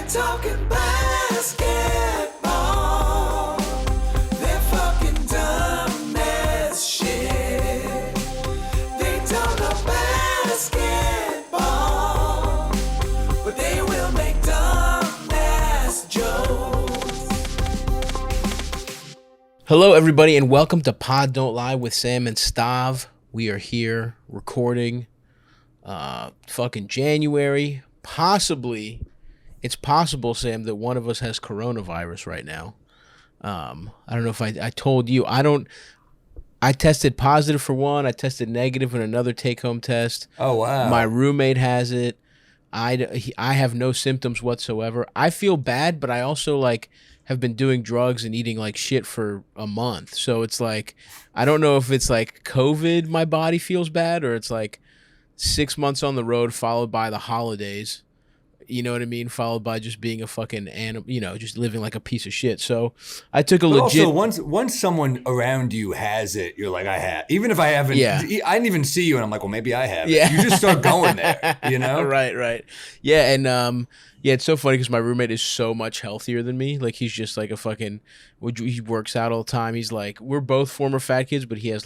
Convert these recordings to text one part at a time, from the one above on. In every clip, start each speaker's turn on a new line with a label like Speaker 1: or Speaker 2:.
Speaker 1: talking basketball. They're fucking dumb as shit. They don't know basketball, but they will make dumb ass jokes.
Speaker 2: Hello, everybody, and welcome to Pod Don't Lie with Sam and Stav. We are here recording fucking January. Possibly, it's possible, Sam, that one of us has coronavirus right now. I don't know if I told you. I tested positive for one. I tested negative in another take-home test.
Speaker 3: Oh, wow.
Speaker 2: My roommate has it. I have no symptoms whatsoever. I feel bad, but I also have been doing drugs and eating like shit for a month. So it's like, I don't know if it's like COVID, my body feels bad, or it's like 6 months on the road followed by the holidays. You know what I mean? Followed by just being a fucking animal, just living like a piece of shit. So I took a legit.
Speaker 3: Also, once someone around you has it, you're like, I have. Even if I haven't,
Speaker 2: Yeah.
Speaker 3: I didn't even see you, and I'm like, well, maybe I have.
Speaker 2: Yeah.
Speaker 3: It. You just start going there, you know?
Speaker 2: Right. Yeah, and it's so funny because my roommate is so much healthier than me. Like, he's just like a fucking, he works out all the time. He's like, we're both former fat kids, but he has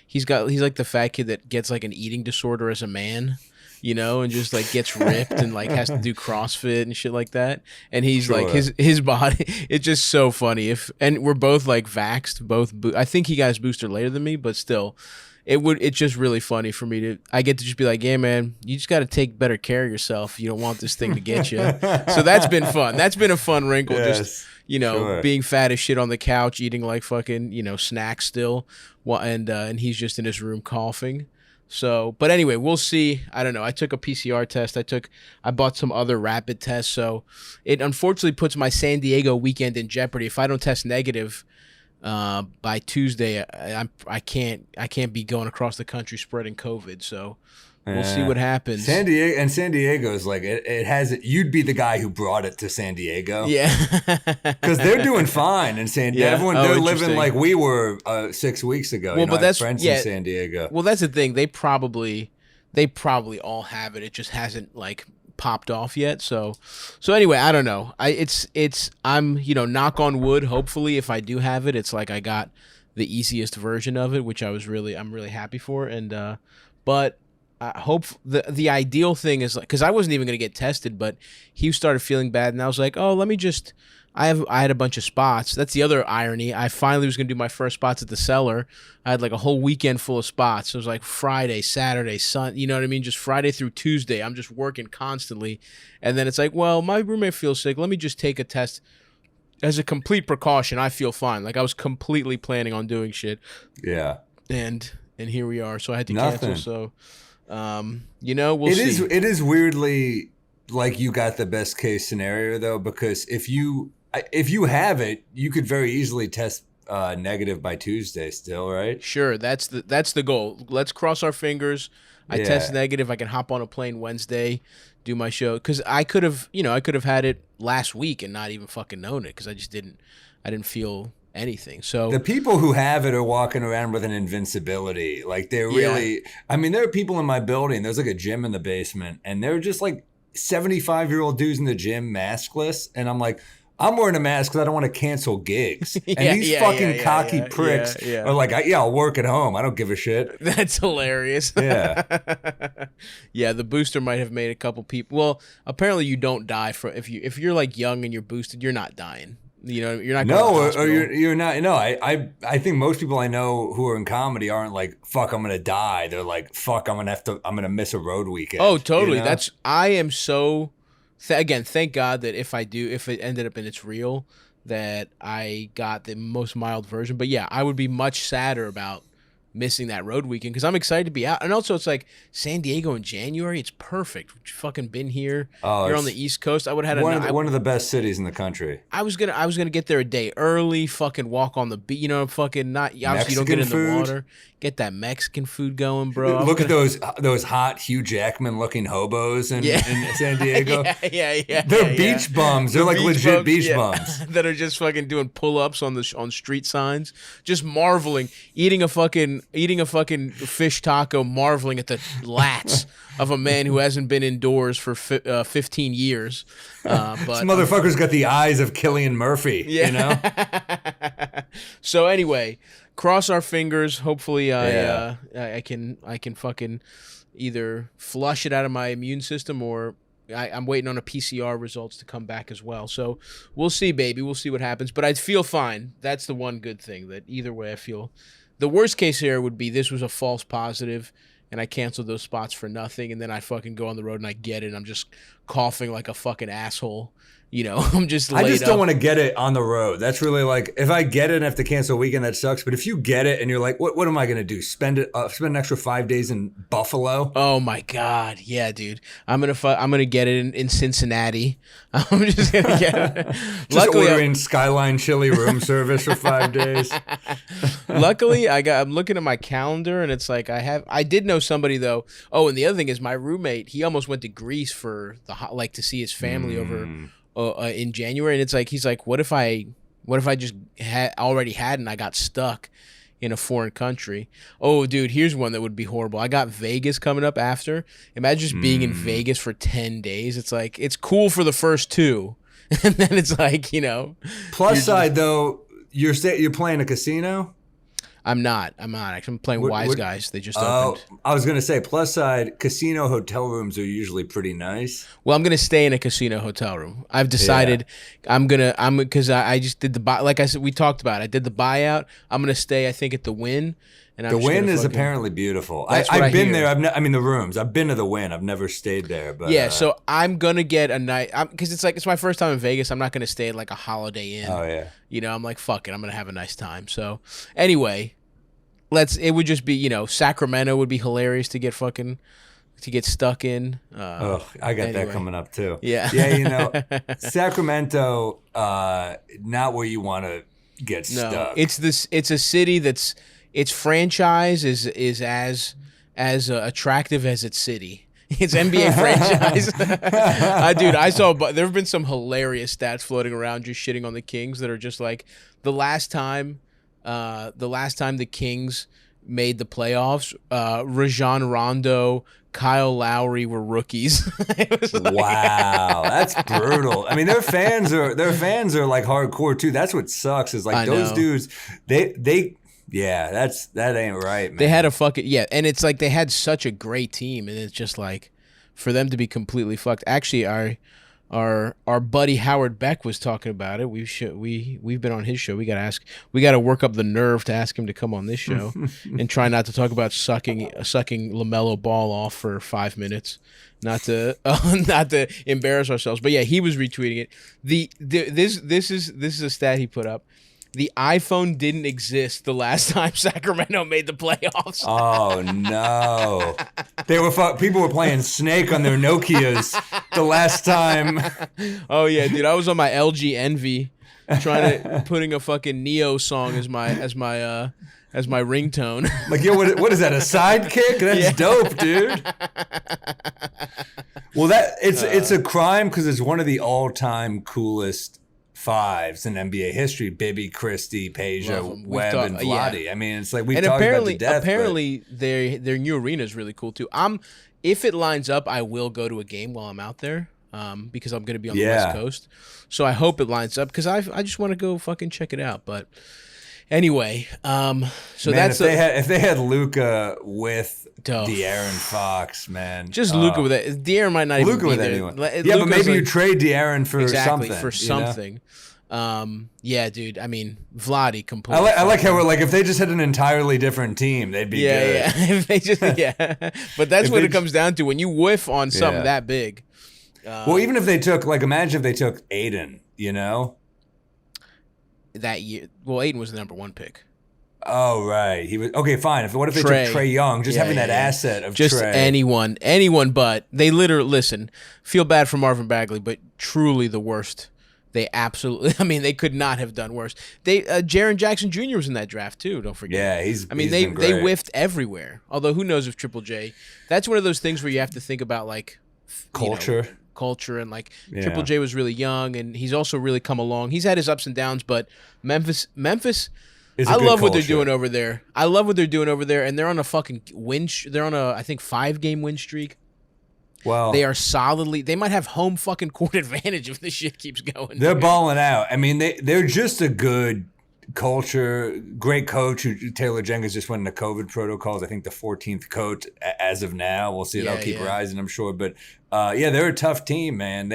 Speaker 2: he's like the fat kid that gets like an eating disorder as a man. And just like gets ripped and like has to do CrossFit and shit like that. And he's
Speaker 3: Sure.
Speaker 2: like his body. It's just so funny. And we're both like vaxxed. I think he got his booster later than me, but still, it's just really funny for me I get to just be like, yeah, man, you just got to take better care of yourself. You don't want this thing to get you. So that's been fun. That's been a fun wrinkle.
Speaker 3: Yes,
Speaker 2: just
Speaker 3: sure.
Speaker 2: being fat as shit on the couch, eating like fucking snacks still, and he's just in his room coughing. So, but anyway, we'll see. I don't know. I took a PCR test. I bought some other rapid tests. So it unfortunately puts my San Diego weekend in jeopardy. If I don't test negative by Tuesday, I can't be going across the country spreading COVID. So we'll see what happens.
Speaker 3: San Diego is like, it has it. You'd be the guy who brought it to San Diego.
Speaker 2: Yeah.
Speaker 3: Because they're doing fine in San Diego.
Speaker 2: Yeah.
Speaker 3: Everyone,
Speaker 2: Oh,
Speaker 3: they're
Speaker 2: interesting.
Speaker 3: living like we were 6 weeks ago.
Speaker 2: Well, but
Speaker 3: I have
Speaker 2: that's
Speaker 3: friends in San Diego.
Speaker 2: Well, that's the thing. They probably all have it. It just hasn't like popped off yet. So anyway, I don't know. I'm knock on wood. Hopefully, if I do have it, it's like I got the easiest version of it, which I'm really happy for. And but I hope the ideal thing is, like, because I wasn't even going to get tested, but he started feeling bad, and I was like, oh, let me just. I had a bunch of spots. That's the other irony. I finally was going to do my first spots at the Cellar. I had like a whole weekend full of spots. It was like Friday, Saturday, Sunday. You know what I mean? Just Friday through Tuesday. I'm just working constantly. And then it's like, well, my roommate feels sick. Let me just take a test as a complete precaution. I feel fine. Like, I was completely planning on doing shit.
Speaker 3: Yeah.
Speaker 2: And here we are. So I had to
Speaker 3: Nothing.
Speaker 2: cancel. So, we'll see.
Speaker 3: It is weirdly like you got the best case scenario, though, because if you have it, you could very easily test negative by Tuesday still, right?
Speaker 2: Sure, that's the goal. Let's cross our fingers. I test negative. I can hop on a plane Wednesday, do my show. Because I could have had it last week and not even fucking known it, because I didn't feel anything. So
Speaker 3: the people who have it are walking around with an invincibility. Like, they're really, I mean, there are people in my building. There's like a gym in the basement, and they're just like 75-year-old dudes in the gym maskless. And I'm like, I'm wearing a mask because I don't want to cancel gigs. And these fucking cocky pricks are like, I'll work at home. I don't give a shit.
Speaker 2: That's hilarious.
Speaker 3: Yeah.
Speaker 2: Yeah, the booster might have made a couple people. Well, apparently you don't die if you're like young and you're boosted, you're not dying. You're not going to the hospital.
Speaker 3: You're not. No, I think most people I know who are in comedy aren't like, fuck, I'm gonna die. They're like, fuck, I'm gonna miss a road weekend.
Speaker 2: Oh, totally.
Speaker 3: You know?
Speaker 2: I am so. Again, thank God that if it ended up and it's real, that I got the most mild version. But yeah, I would be much sadder about missing that road weekend, because I'm excited to be out. And also, it's like San Diego in January. It's perfect. We've fucking been here.
Speaker 3: Oh,
Speaker 2: you're on the East Coast. I would have had
Speaker 3: one of the best cities in the country.
Speaker 2: I was gonna get there a day early. Fucking walk on the beach. Fucking not. Obviously,
Speaker 3: Mexican
Speaker 2: you don't get in
Speaker 3: food.
Speaker 2: the water. Get that Mexican food going, bro.
Speaker 3: Look at those hot Hugh Jackman looking hobos in San Diego.
Speaker 2: yeah.
Speaker 3: They're beach bums. They're like legit beach bums
Speaker 2: that are just fucking doing pull-ups on street signs, just marveling, eating a fucking a fucking fish taco, marveling at the lats of a man who hasn't been indoors for 15 years. But
Speaker 3: This motherfucker's got the eyes of Cillian Murphy.
Speaker 2: Yeah.
Speaker 3: You know.
Speaker 2: So anyway, cross our fingers. Hopefully, I can fucking either flush it out of my immune system or. I'm waiting on a PCR results to come back as well. So we'll see, baby. We'll see what happens. But I feel fine. That's the one good thing, that either way I feel. The worst case here would be this was a false positive and I canceled those spots for nothing, and then I fucking go on the road and I get it and I'm just coughing like a fucking asshole. You know, I'm just laid
Speaker 3: I just don't
Speaker 2: up.
Speaker 3: want to get it on the road. That's really like, if I get it and have to cancel a weekend, that sucks. But if you get it and you're like, what am I going to do? Spend an extra 5 days in Buffalo?
Speaker 2: Oh my God. Yeah, dude. I'm gonna get it in Cincinnati. I'm just gonna get it.
Speaker 3: Just
Speaker 2: Luckily,
Speaker 3: ordering Skyline Chili room service for 5 days.
Speaker 2: Luckily, I'm looking at my calendar and it's like I did know somebody though. Oh, and the other thing is my roommate, he almost went to Greece for to see his family over in January, and it's like he's like, what if I just already had and I got stuck in a foreign country? Oh, dude, here's one that would be horrible. I got Vegas coming up after. Imagine just being in Vegas for 10 days. It's like, it's cool for the first 2, and then it's like, you know.
Speaker 3: Plus side though, you're playing a casino.
Speaker 2: I'm not. Actually, I'm playing Wise Guys. They just opened.
Speaker 3: I was gonna say plus side, casino hotel rooms are usually pretty nice.
Speaker 2: Well, I'm gonna stay in a casino hotel room. I've decided because I just did the buy. Like I said, we talked about it. I did the buyout. I'm gonna stay. I think at the Wynn. And
Speaker 3: The Wynn is apparently beautiful. I've been there. I mean the rooms. I've been to the Wynn. I've never stayed there. But
Speaker 2: yeah, so I'm gonna get a night because it's my first time in Vegas. I'm not gonna stay at like a Holiday Inn.
Speaker 3: Oh yeah.
Speaker 2: You know, I'm like, fuck it. I'm gonna have a nice time. So anyway, it would just be, you know, Sacramento would be hilarious to get stuck in.
Speaker 3: I got that coming up too.
Speaker 2: Yeah.
Speaker 3: Yeah, you know, Sacramento, not where you want to get stuck.
Speaker 2: It's a city that's its franchise is as attractive as its city. It's NBA franchise. Dude, I saw, but there have been some hilarious stats floating around just shitting on the Kings that are just like the last time the Kings made the playoffs, Rajon Rondo, Kyle Lowry were rookies.
Speaker 3: Wow, that's brutal. I mean, their fans are like hardcore too. That's what sucks is like those dudes. That ain't right, man.
Speaker 2: They had and it's like they had such a great team, and it's just like for them to be completely fucked. Actually, our buddy Howard Beck was talking about it. We've been on his show. We got to work up the nerve to ask him to come on this show and try not to talk about sucking LaMelo Ball off for 5 minutes, not to embarrass ourselves. But yeah, he was retweeting it. This is a stat he put up. The iPhone didn't exist the last time Sacramento made the playoffs.
Speaker 3: Oh no! People were playing Snake on their Nokias the last time.
Speaker 2: Oh yeah, dude! I was on my LG Envy, putting a fucking Neo song as my ringtone.
Speaker 3: Like, yo, what is that? A sidekick? That's dope, dude. Well, it's a crime because it's one of the all-time coolest fives in NBA history. Bibby, Christie, Peja, Webb, and Vlade. Yeah. I mean, it's like we've talked about to death.
Speaker 2: Apparently, their new arena is really cool too. If it lines up, I will go to a game while I'm out there. Because I'm going to be on the West Coast, so I hope it lines up because I just want to go fucking check it out. But anyway,
Speaker 3: if they had Luka with De'Aaron Fox, man,
Speaker 2: just Luka with it. De'Aaron might not even be there.
Speaker 3: Anyone. Yeah, but maybe you trade De'Aaron for something.
Speaker 2: You know? Yeah, dude. I mean, Vlade completely.
Speaker 3: I like how we're like, if they just had an entirely different team, they'd be good.
Speaker 2: Yeah. If they just but that's what it comes down to when you whiff on something that big.
Speaker 3: Well, even if they took, like, imagine if they took Aiden, you know?
Speaker 2: That year. Well, Aiden was the number 1 pick.
Speaker 3: Oh, right. He was okay, fine. What if they took Trae Young? Just having that asset of
Speaker 2: just
Speaker 3: Trae.
Speaker 2: anyone but. They literally, feel bad for Marvin Bagley, but truly the worst. They absolutely, I mean, they could not have done worse. Jaren Jackson Jr. was in that draft too, don't forget.
Speaker 3: Yeah,
Speaker 2: they whiffed everywhere. Although, who knows if Triple J, that's one of those things where you have to think about, like, culture and like Triple J was really young and he's also really come along. He's had his ups and downs, but Memphis
Speaker 3: is a
Speaker 2: I
Speaker 3: good
Speaker 2: love what they're
Speaker 3: culture.
Speaker 2: doing over there. I love what they're doing over there, and they're on a fucking they're on a, I think, 5-game win streak.
Speaker 3: Well,
Speaker 2: They are solidly. They might have home fucking court advantage if this shit keeps going.
Speaker 3: they're
Speaker 2: dude.
Speaker 3: balling out. I mean, they're just a good culture, great coach. Taylor Jenkins just went into COVID protocols. I think the 14th coach as of now. We'll see. They'll keep rising, I'm sure. But they're a tough team, man.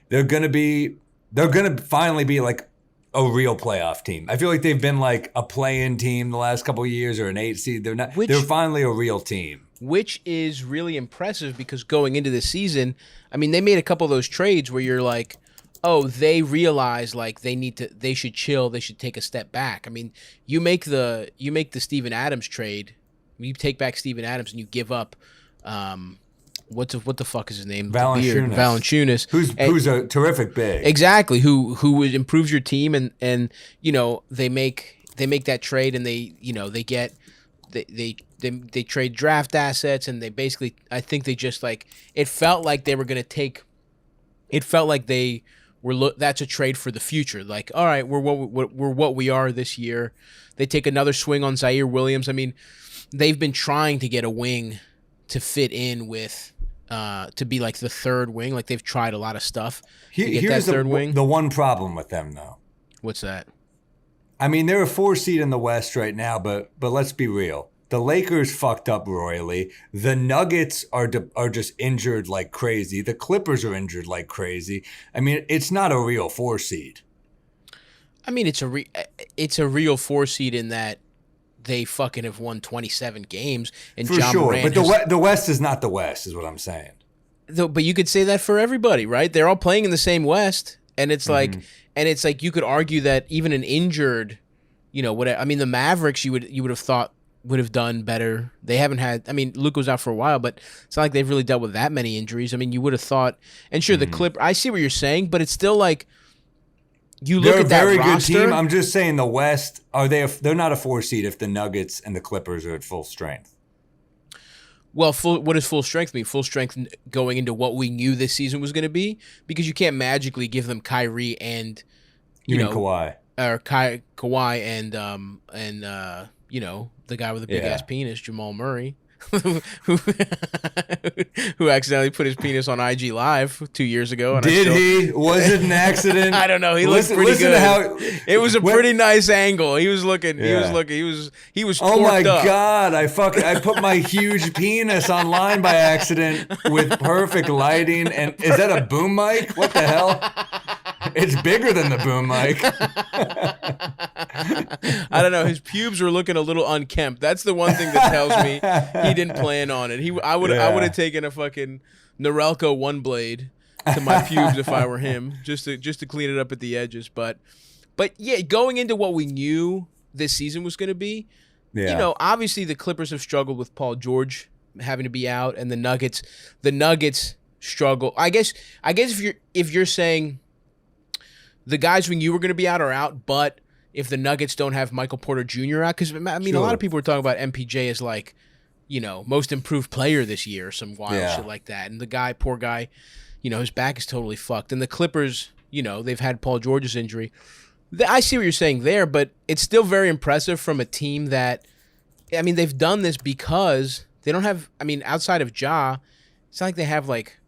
Speaker 3: They're gonna finally be like a real playoff team. I feel like they've been like a play-in team the last couple of years or an 8 seed. They're not. They're finally a real team.
Speaker 2: Which is really impressive because going into the season, I mean, they made a couple of those trades where you're like, oh, they realize like they should chill, they should take a step back. I mean, you make the Steven Adams trade, you take back Steven Adams and you give up, what the fuck is his name? Valanciunas,
Speaker 3: who's a terrific big.
Speaker 2: Exactly, who improves your team and they make that trade and they trade draft assets and they basically, I think they just like, it felt like they were going to take, it felt like they were, that's a trade for the future. Like, all right, we're what we are this year. They take another swing on Zaire Williams. I mean, they've been trying to get a wing to fit in with, to be like the third wing. Like they've tried a lot of stuff to get that third wing.
Speaker 3: The one problem with them though.
Speaker 2: What's that?
Speaker 3: I mean, they're a 4 seed in the West right now, but let's be real. The Lakers fucked up royally. The Nuggets are just injured like crazy. The Clippers are injured like crazy. I mean, it's not a real 4 seed.
Speaker 2: I mean, it's a real 4 seed in that they fucking have won 27 games. And
Speaker 3: For sure, but the West is not the West, is what I'm saying.
Speaker 2: But you could say that for everybody, right? They're all playing in the same West, and it's like, you could argue that even an injured, I mean, the Mavericks, you would have thought would have done better. They haven't had. I mean, Luke was out for a while, but it's not like they've really dealt with that many injuries. I mean, you would have thought. And sure, the Clip. I see what you're saying, but it's still like you look at that roster. They're a very good team.
Speaker 3: I'm just saying the West are they? They're not a 4 seed if the Nuggets and the Clippers are at full strength.
Speaker 2: Well, what does full strength mean? Full strength going into what we knew this season was going to be, because you can't magically give them Kyrie and
Speaker 3: you mean Kawhi
Speaker 2: or Kawhi and the guy with the big ass penis, Jamal Murray, who accidentally put his penis on IG Live 2 years ago. And
Speaker 3: Did he? Was it an accident?
Speaker 2: I don't know. He looked pretty good. It was a pretty nice angle. He was looking. He was looking. He was.
Speaker 3: Oh my
Speaker 2: up.
Speaker 3: God! I put my huge penis online by accident with perfect lighting. And is that a boom mic? What the hell? It's bigger than the boom mic.
Speaker 2: I don't know. His pubes were looking a little unkempt. That's the one thing that tells me he didn't plan on it. I would have taken a fucking Norelco one blade to my pubes if I were him, just to clean it up at the edges. But yeah, going into what we knew this season was going to be, obviously the Clippers have struggled with Paul George having to be out, and the Nuggets struggle. I guess if you're saying the guys when you were going to be out are out, but if the Nuggets don't have Michael Porter Jr. out, because, I mean, a lot of people are talking about MPJ as like, most improved player this year, some wild shit like that. And the poor guy, his back is totally fucked. And the Clippers, they've had Paul George's injury. I see what you're saying there, but it's still very impressive from a team that, I mean, they've done this because they don't have, I mean, outside of Ja, it's not like they have like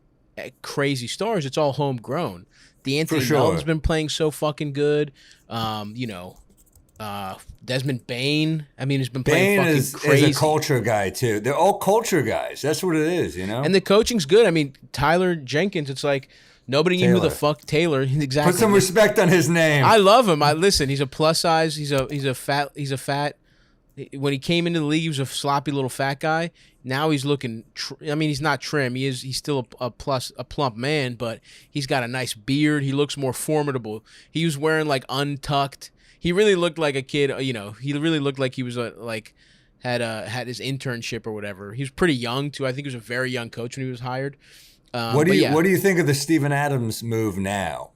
Speaker 2: crazy stars. It's all homegrown. D'Anthony Melton's been playing so fucking good. Desmond Bane, I mean, has been playing fucking crazy.
Speaker 3: Is a culture guy, too. They're all culture guys. That's what it is,
Speaker 2: And the coaching's good. I mean, Tyler Jenkins, it's like nobody knew who the fuck Taylor. Exactly.
Speaker 3: Put some respect on his name.
Speaker 2: I love him. Listen, he's a plus size. He's a fat. When he came into the league, he was a sloppy little fat guy. Now he's looking. I mean, he's not trim. He's still a plump man, but he's got a nice beard. He looks more formidable. He was wearing like untucked. He really looked like a kid. He really looked like he was had his internship or whatever. He was pretty young too. I think he was a very young coach when he was hired.
Speaker 3: What do you think of the Steven Adams move now?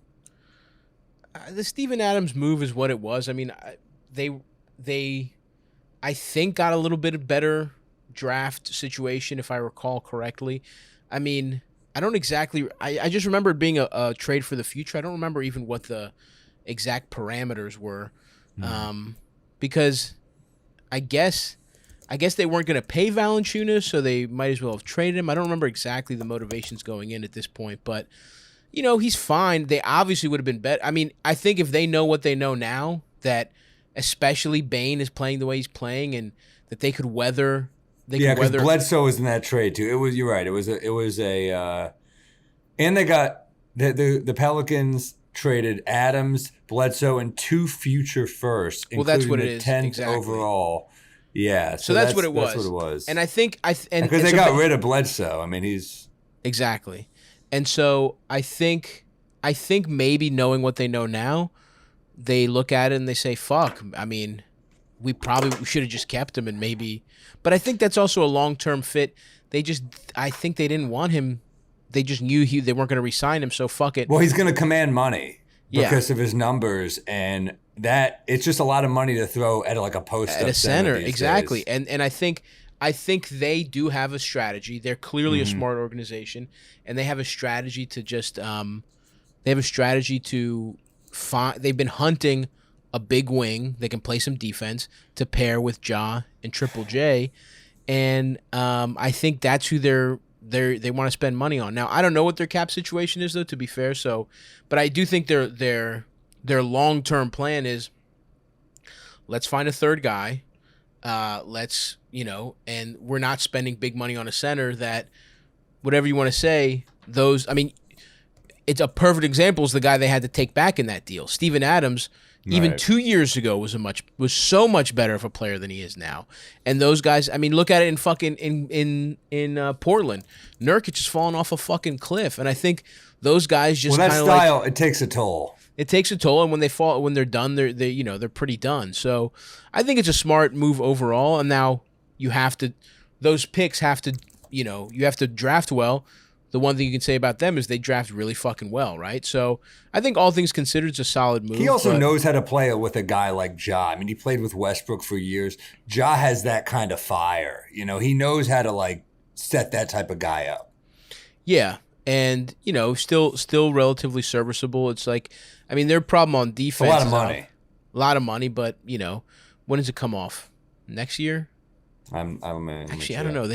Speaker 2: The Steven Adams move is what it was. I mean, they I think got a little bit better draft situation, if I recall correctly. I mean, I don't exactly. I just remember it being a trade for the future. I don't remember even what the exact parameters were. because I guess they weren't going to pay Valanciunas, so they might as well have traded him. I don't remember exactly the motivations going in at this point, but he's fine. They obviously would have been better. I mean, I think if they know what they know now, that especially Bane is playing the way he's playing, and that they could weather.
Speaker 3: Because Bledsoe was in that trade too. You're right. It was and they got the Pelicans traded Adams, Bledsoe, and 2 future firsts, including
Speaker 2: that's what it
Speaker 3: the
Speaker 2: is.
Speaker 3: 10th
Speaker 2: Exactly.
Speaker 3: overall. Yeah,
Speaker 2: so that's what it was.
Speaker 3: That's what it was.
Speaker 2: And I think
Speaker 3: because they got rid of Bledsoe. I mean, he's
Speaker 2: exactly. And so I think maybe knowing what they know now, they look at it and they say, "Fuck." I mean, we should have just kept him and maybe. But I think that's also a long-term fit. I think they didn't want him. They just knew they weren't going to re-sign him, so fuck it.
Speaker 3: Well, he's going to command money because of his numbers, and that it's just a lot of money to throw at like a post
Speaker 2: at a center, exactly.
Speaker 3: Days.
Speaker 2: And I think they do have a strategy. They're clearly a smart organization, and they have a strategy to just they've been hunting a big wing that can play some defense to pair with Ja and Triple J, and I think that's who they want to spend money on. Now, I don't know what their cap situation is, though, to be fair. So, but I do think their long-term plan is, let's find a third guy. And we're not spending big money on a center that, whatever you want to say, it's a perfect example is the guy they had to take back in that deal. Steven Adams, even 2 years ago, was so much better of a player than he is now. And those guys, I mean, look at it in Portland. Nurkic is falling off a fucking cliff, and I think those guys just
Speaker 3: that style it takes a toll.
Speaker 2: It takes a toll, and when they're done, they're pretty done. So I think it's a smart move overall. And now those picks have to, you have to draft well. The one thing you can say about them is they draft really fucking well, right? So I think all things considered, it's a solid move.
Speaker 3: He also knows how to play with a guy like Ja. I mean, he played with Westbrook for years. Ja has that kind of fire. He knows how to like set that type of guy up.
Speaker 2: Yeah, and still relatively serviceable. It's like, I mean, their problem on defense.
Speaker 3: A lot of money,
Speaker 2: but when does it come off? Next year?
Speaker 3: I don't know.
Speaker 2: Actually, I don't know.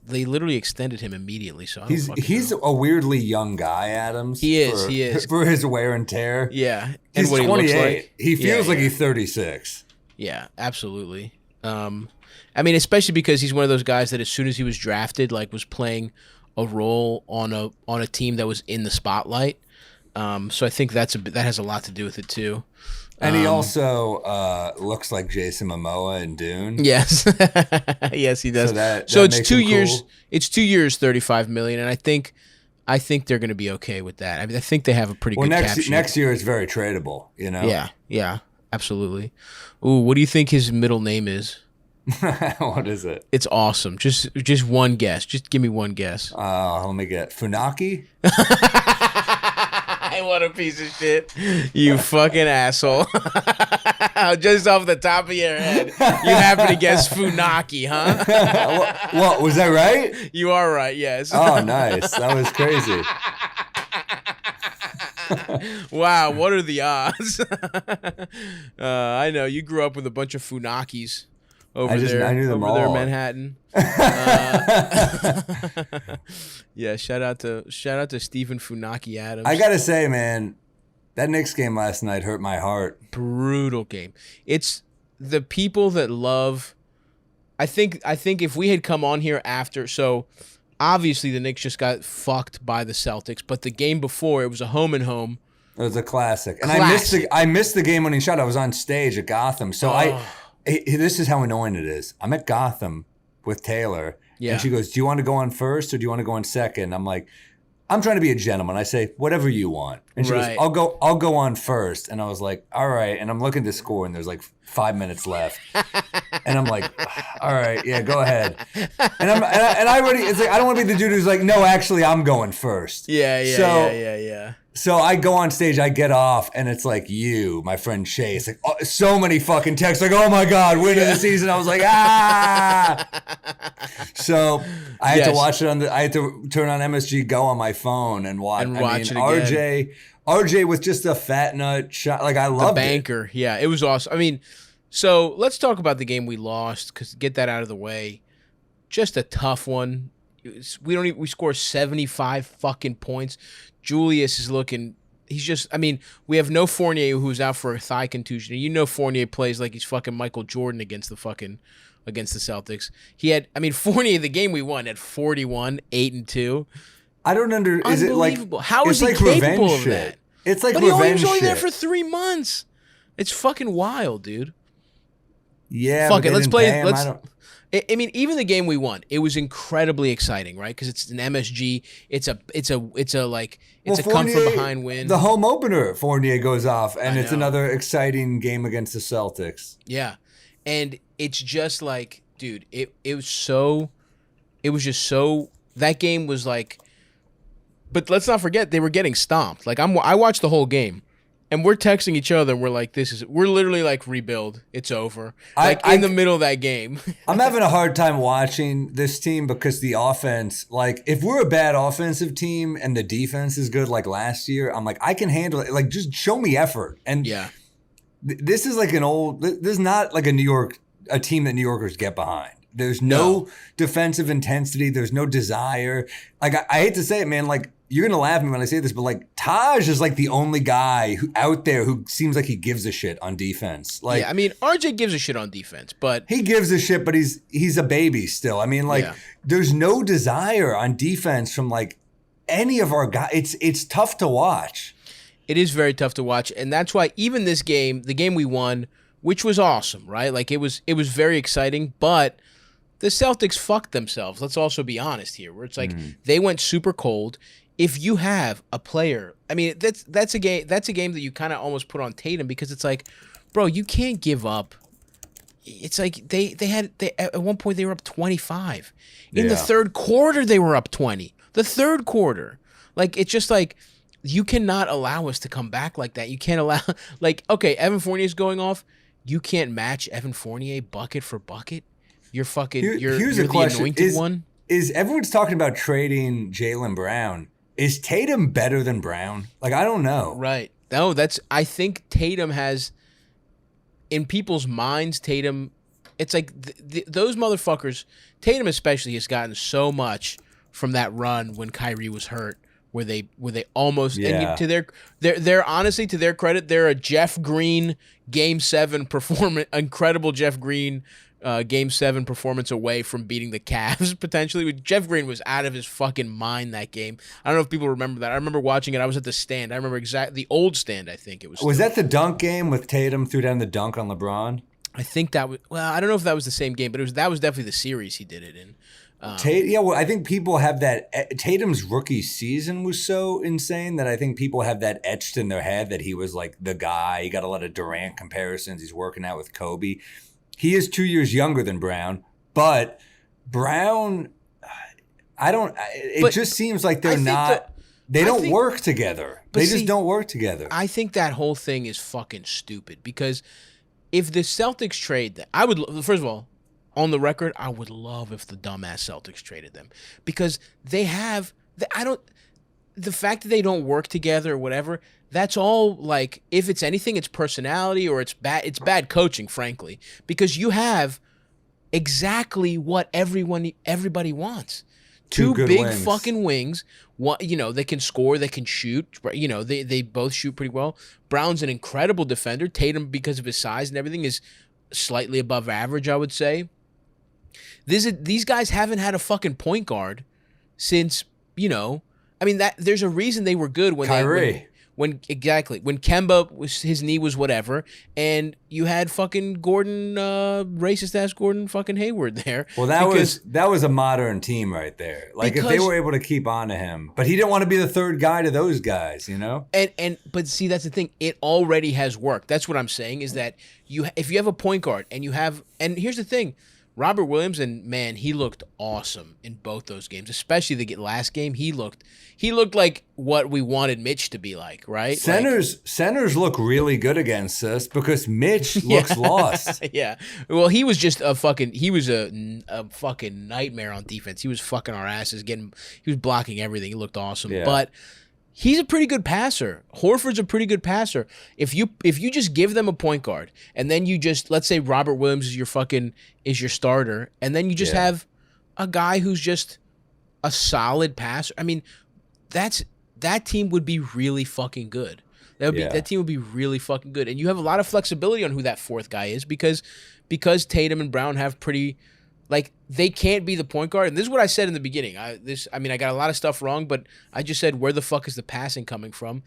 Speaker 2: They literally extended him immediately, so
Speaker 3: he's a weirdly young guy, Adams.
Speaker 2: He is
Speaker 3: for his wear and tear.
Speaker 2: Yeah,
Speaker 3: he's
Speaker 2: and what
Speaker 3: 28.
Speaker 2: He looks like.
Speaker 3: He feels like he's 36.
Speaker 2: Yeah, absolutely. I mean, especially because he's one of those guys that as soon as he was drafted, like was playing a role on a team that was in the spotlight. So I think that has a lot to do with it too.
Speaker 3: And he also looks like Jason Momoa in Dune.
Speaker 2: Yes, yes, he does. So it's 2 years. Cool. It's 2 years, $35 million, and I think they're going to be okay with that. I mean, I think they have a pretty good cap sheet.
Speaker 3: Next year is very tradable.
Speaker 2: Yeah, absolutely. Ooh, what do you think his middle name is?
Speaker 3: What is it?
Speaker 2: It's awesome. Just one guess. Just give me one guess.
Speaker 3: Let me get Funaki.
Speaker 2: What a piece of shit. You fucking asshole. Just off the top of your head, you happen to guess Funaki, huh?
Speaker 3: What, was that right?
Speaker 2: You are right, yes.
Speaker 3: Oh, nice. That was crazy.
Speaker 2: Wow, what are the odds? I know, you grew up with a bunch of Funakis. I knew them all. There in Manhattan. Yeah, shout out to Stephen Funaki Adams.
Speaker 3: I gotta say, man, that Knicks game last night hurt my heart.
Speaker 2: Brutal game. It's the people that love. I think if we had come on here after, so obviously the Knicks just got fucked by the Celtics, but the game before it was a home and home.
Speaker 3: It was a classic, and I missed the game winning shot. I was on stage at Gotham, so this is how annoying it is. I'm at Gotham with Taylor, and she goes, "Do you want to go on first or do you want to go on second?" I'm like, I'm trying to be a gentleman. I say, whatever you want. And she goes, I'll go on first. And I was like, all right. And I'm looking to score, and there's like 5 minutes left. And I'm like, all right, yeah, go ahead. And I already, it's like, I don't want to be the dude who's like, no, actually, I'm going first.
Speaker 2: Yeah.
Speaker 3: So I go on stage, I get off, and it's like you, my friend Chase, like so many fucking texts, like, oh my God, win of the season. I was like, ah. So I had to watch it I had to turn on MSG Go on my phone and watch.
Speaker 2: It again.
Speaker 3: RJ with just a fat nut shot. Like, I loved
Speaker 2: the banker. Yeah, it was awesome. I mean, So let's talk about the game we lost, because get that out of the way. Just a tough one. We score 75 fucking points. Julius is looking. He's just. I mean, we have no Fournier, who's out for a thigh contusion. You know, Fournier plays like he's fucking Michael Jordan against the Celtics. He had. I mean, Fournier, the game we won, at 41, 8-2.
Speaker 3: I don't Is it like
Speaker 2: how is he
Speaker 3: like
Speaker 2: capable of that?
Speaker 3: It's like
Speaker 2: but
Speaker 3: revenge
Speaker 2: he was only
Speaker 3: shit.
Speaker 2: there for 3 months. It's fucking wild, dude.
Speaker 3: Yeah,
Speaker 2: fuck it. Let's play. I mean, even the game we won, it was incredibly exciting, right? Because it's an MSG. It's a come from behind win.
Speaker 3: The home opener, Fournier goes off, and it's
Speaker 2: know.
Speaker 3: another exciting game against the Celtics.
Speaker 2: Yeah, and it's just like, dude, it was just so. That game was like, but let's not forget they were getting stomped. Like I watched the whole game. And we're texting each other, and we're like, we're literally like, rebuild. It's over. Like, in the middle of that game.
Speaker 3: I'm having a hard time watching this team because the offense, like, if we're a bad offensive team and the defense is good like last year, I'm like, I can handle it. Like, just show me effort. And
Speaker 2: yeah,
Speaker 3: this is like this is not like a team that New Yorkers get behind. There's no defensive intensity. There's no desire. Like, I hate to say it, man, like, you're going to laugh at me when I say this, but like Taj is like the only guy out there who seems like he gives a shit on defense. Like,
Speaker 2: yeah, I mean, RJ gives a shit on defense, but
Speaker 3: he gives a shit, but he's a baby still. I mean, like, there's no desire on defense from like any of our guys. It's tough to watch.
Speaker 2: It is very tough to watch, and that's why even this game, the game we won, which was awesome, right? Like it was very exciting, but the Celtics fucked themselves. Let's also be honest here, where it's like they went super cold. If you have a player, I mean, that's a game that you kind of almost put on Tatum, because it's like, bro, you can't give up. It's like they at one point they were up 25. In the third quarter they were up 20. The third quarter. Like, it's just like, you cannot allow us to come back like that. You can't allow, like, okay, Evan Fournier's going off. You can't match Evan Fournier bucket for bucket. You're fucking you're the anointed one.
Speaker 3: Is everyone's talking about trading Jaylen Brown? Is Tatum better than Brown? Like, I don't know.
Speaker 2: Right. No, I think Tatum has, in people's minds, Tatum, it's like those motherfuckers, Tatum especially, has gotten so much from that run when Kyrie was hurt, where they almost, and to their honestly, to their credit, they're a Jeff Green Game 7 performance, incredible Jeff Green Game 7 performance away from beating the Cavs, potentially. Jeff Green was out of his fucking mind that game. I don't know if people remember that. I remember watching it. I was at the stand. I remember exactly the old stand, I think it was.
Speaker 3: Was that the dunk game with Tatum threw down the dunk on LeBron?
Speaker 2: I think that was, well, I don't know if that was the same game, but that was definitely the series he did it in.
Speaker 3: I think people have that. Tatum's rookie season was so insane that I think people have that etched in their head that he was like the guy. He got a lot of Durant comparisons. He's working out with Kobe. He is 2 years younger than Brown, but Brown, just seems like they don't work together. They just don't work together.
Speaker 2: I think that whole thing is fucking stupid, because if the Celtics trade them, I would, first of all, on the record, I would love if the dumbass Celtics traded them, because they have, the fact that they don't work together or whatever, that's all, like, if it's anything, it's personality, or it's bad coaching, frankly, because you have exactly what everybody wants. Two big
Speaker 3: wings.
Speaker 2: Fucking wings. One, they can score, they can shoot. They both shoot pretty well. Brown's an incredible defender. Tatum, because of his size and everything, is slightly above average, I would say. These guys haven't had a fucking point guard since, I mean, there's a reason they were good when
Speaker 3: Kyrie.
Speaker 2: When Kemba his knee was whatever, and you had fucking Gordon, racist ass Gordon fucking Hayward there.
Speaker 3: Well, that was a modern team right there. Like, if they were able to keep on to him, but he didn't want to be the third guy to those guys,
Speaker 2: But see, that's the thing. It already has worked. That's what I'm saying, is that if you have a point guard and here's the thing. Robert Williams, and man, he looked awesome in both those games, especially the last game. He looked like what we wanted Mitch to be like, right?
Speaker 3: Centers look really good against us because Mitch looks lost.
Speaker 2: Yeah. Well, he was just a fucking nightmare on defense. He was fucking our asses, he was blocking everything. He looked awesome.
Speaker 3: Yeah.
Speaker 2: But He's a pretty good passer. Horford's a pretty good passer. If you just give them a point guard and then you just, let's say Robert Williams is your starter, and then you just have a guy who's just a solid passer. I mean, that team would be really fucking good. That team would be really fucking good. And you have a lot of flexibility on who that fourth guy is because Tatum and Brown have pretty, like, they can't be the point guard. And this is what I said in the beginning. I got a lot of stuff wrong, but I just said, where the fuck is the passing coming from?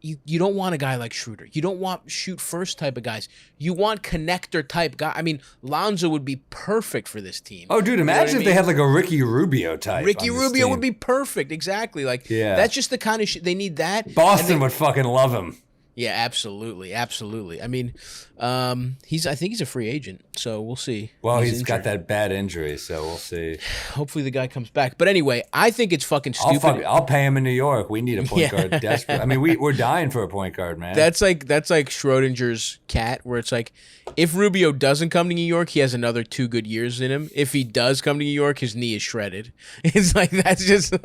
Speaker 2: You don't want a guy like Schroeder. You don't want shoot first type of guys. You want connector type guy. I mean, Lonzo would be perfect for this team.
Speaker 3: Oh, dude, imagine if they had like a Ricky Rubio type.
Speaker 2: Ricky Rubio would be perfect. Exactly. Like, that's just the kind of shit they need. That
Speaker 3: Boston would fucking love him.
Speaker 2: Yeah, absolutely, absolutely. I mean, I think he's a free agent, so we'll see.
Speaker 3: Well, he's got that bad injury, so we'll see.
Speaker 2: Hopefully the guy comes back. But anyway, I think it's fucking stupid.
Speaker 3: I'll pay him in New York. We need a point guard desperate. I mean, we're dying for a point guard, man.
Speaker 2: That's like Schrodinger's cat, where it's like, if Rubio doesn't come to New York, he has another 2 good years in him. If he does come to New York, his knee is shredded. It's like, that's just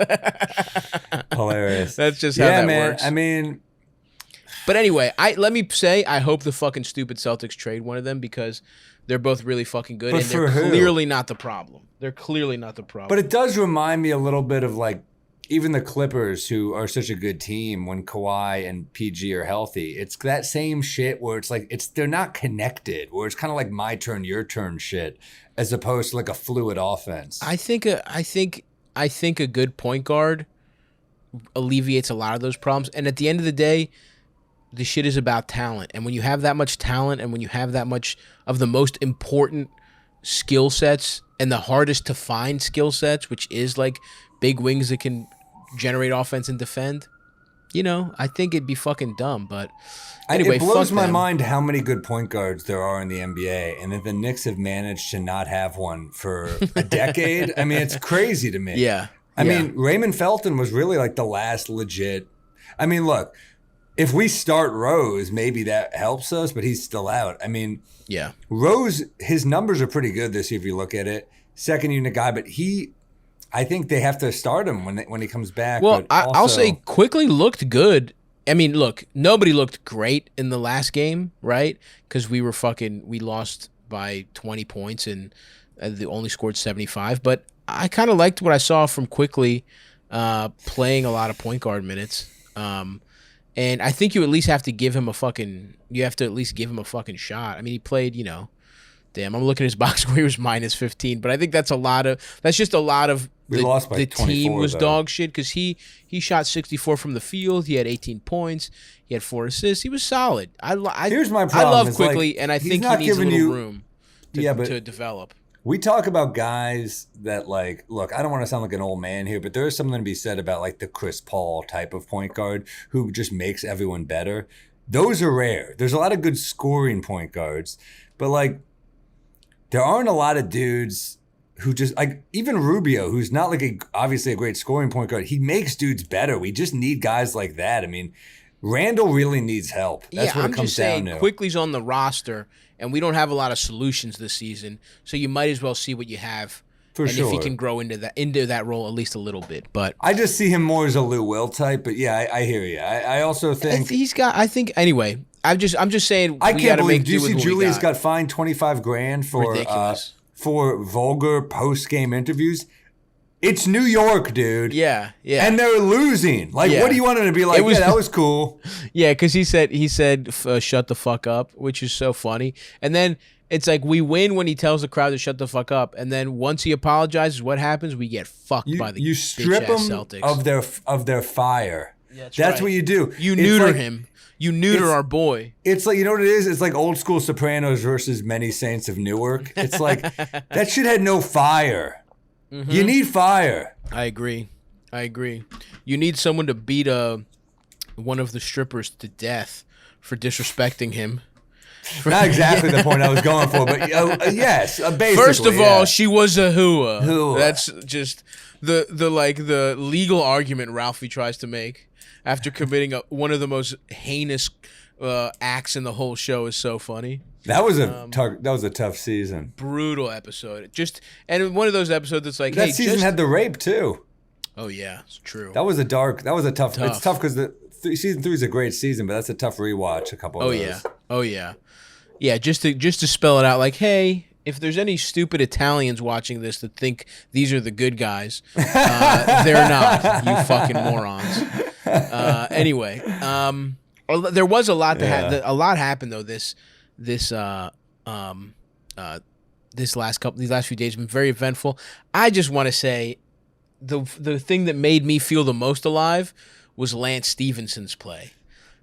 Speaker 3: hilarious.
Speaker 2: That's just how that works.
Speaker 3: I mean.
Speaker 2: But anyway, let me say, I hope the fucking stupid Celtics trade one of them because they're both really fucking good, and they're clearly not the problem. They're clearly not the problem.
Speaker 3: But it does remind me a little bit of like even the Clippers, who are such a good team when Kawhi and PG are healthy. It's that same shit where it's like they're not connected. Where it's kind of like my turn, your turn shit, as opposed to like a fluid offense.
Speaker 2: I think a good point guard alleviates a lot of those problems, and at the end of the day, the shit is about talent. And when you have that much talent and when you have that much of the most important skill sets and the hardest to find skill sets, which is like big wings that can generate offense and defend, I think it'd be fucking dumb. But anyway,
Speaker 3: it blows my mind how many good point guards there are in the NBA, and that the Knicks have managed to not have one for a decade. I mean, it's crazy to me.
Speaker 2: Yeah.
Speaker 3: I mean, Raymond Felton was really like the last legit. I mean, look, if we start Rose, maybe that helps us, but he's still out. I mean, Rose, his numbers are pretty good this year if you look at it. Second unit guy, but I think they have to start him when he comes back.
Speaker 2: Well,
Speaker 3: but
Speaker 2: I'll say quickly looked good. I mean, look, nobody looked great in the last game, right? Because we lost by 20 points and they only scored 75. At I kind of liked what I saw from Quickly playing a lot of point guard minutes. And I think you at least have to give him a fucking shot. I mean, he played, I'm looking at his box score, he was minus 15, but I think that's just a lot of
Speaker 3: we lost by
Speaker 2: the
Speaker 3: 24,
Speaker 2: team was
Speaker 3: though.
Speaker 2: Dog shit because he shot 64 from the field. He had 18 points. He had 4 assists. He was solid.
Speaker 3: Here's my problem.
Speaker 2: I love
Speaker 3: It's
Speaker 2: Quickly,
Speaker 3: like,
Speaker 2: and I think he needs a little room to develop.
Speaker 3: We talk about guys that like, look, I don't want to sound like an old man here, but there is something to be said about like the Chris Paul type of point guard who just makes everyone better. Those are rare. There's a lot of good scoring point guards, but like there aren't a lot of dudes who just like, even Rubio, who's not like obviously a great scoring point guard, he makes dudes better. We just need guys like that. I mean, Randall really needs help. That's what it comes down to.
Speaker 2: Quickly's on the roster, and we don't have a lot of solutions this season, so you might as well see what you have.
Speaker 3: For sure.
Speaker 2: If he can grow into that role at least a little bit. But
Speaker 3: I just see him more as a Lou Will type. But yeah, I hear you. I also think
Speaker 2: anyway. I'm just saying.
Speaker 3: I can't believe. Do you see Julius got fined $25,000 for vulgar post game interviews? It's New York, dude.
Speaker 2: Yeah.
Speaker 3: And they're losing. Like, what do you want him to be like? Yeah, that was cool.
Speaker 2: Yeah, because he said, shut the fuck up, which is so funny. And then it's like we win when he tells the crowd to shut the fuck up. And then once he apologizes, what happens? We get fucked by the
Speaker 3: You strip them
Speaker 2: Celtics.
Speaker 3: of their fire.
Speaker 2: Yeah,
Speaker 3: that's what you do.
Speaker 2: You neuter him. You neuter our boy.
Speaker 3: It's like, you know what it is? It's like old school Sopranos versus Many Saints of Newark. It's like that shit had no fire. Mm-hmm. You need fire.
Speaker 2: I agree. You need someone to beat one of the strippers to death for disrespecting him.
Speaker 3: Not exactly the point I was going for, but yes, basically.
Speaker 2: First of all, she was a hooah. That's just the legal argument Ralphie tries to make after committing one of the most heinous acts in the whole show is so funny.
Speaker 3: That was a tough season.
Speaker 2: Brutal episode. And one of those episodes that's like,
Speaker 3: that season had the rape too.
Speaker 2: Oh yeah, it's true.
Speaker 3: That was a tough. It's
Speaker 2: Tough.
Speaker 3: tough because season 3 is a great season, but that's a tough rewatch. A couple of those.
Speaker 2: Yeah. Oh yeah. Yeah, just to spell it out, like, hey, if there's any stupid Italians watching this that think these are the good guys, they're not. You fucking morons. Anyway, there was a lot a lot happened though. These last few days have been very eventful. I just want to say, the thing that made me feel the most alive was Lance Stephenson's play.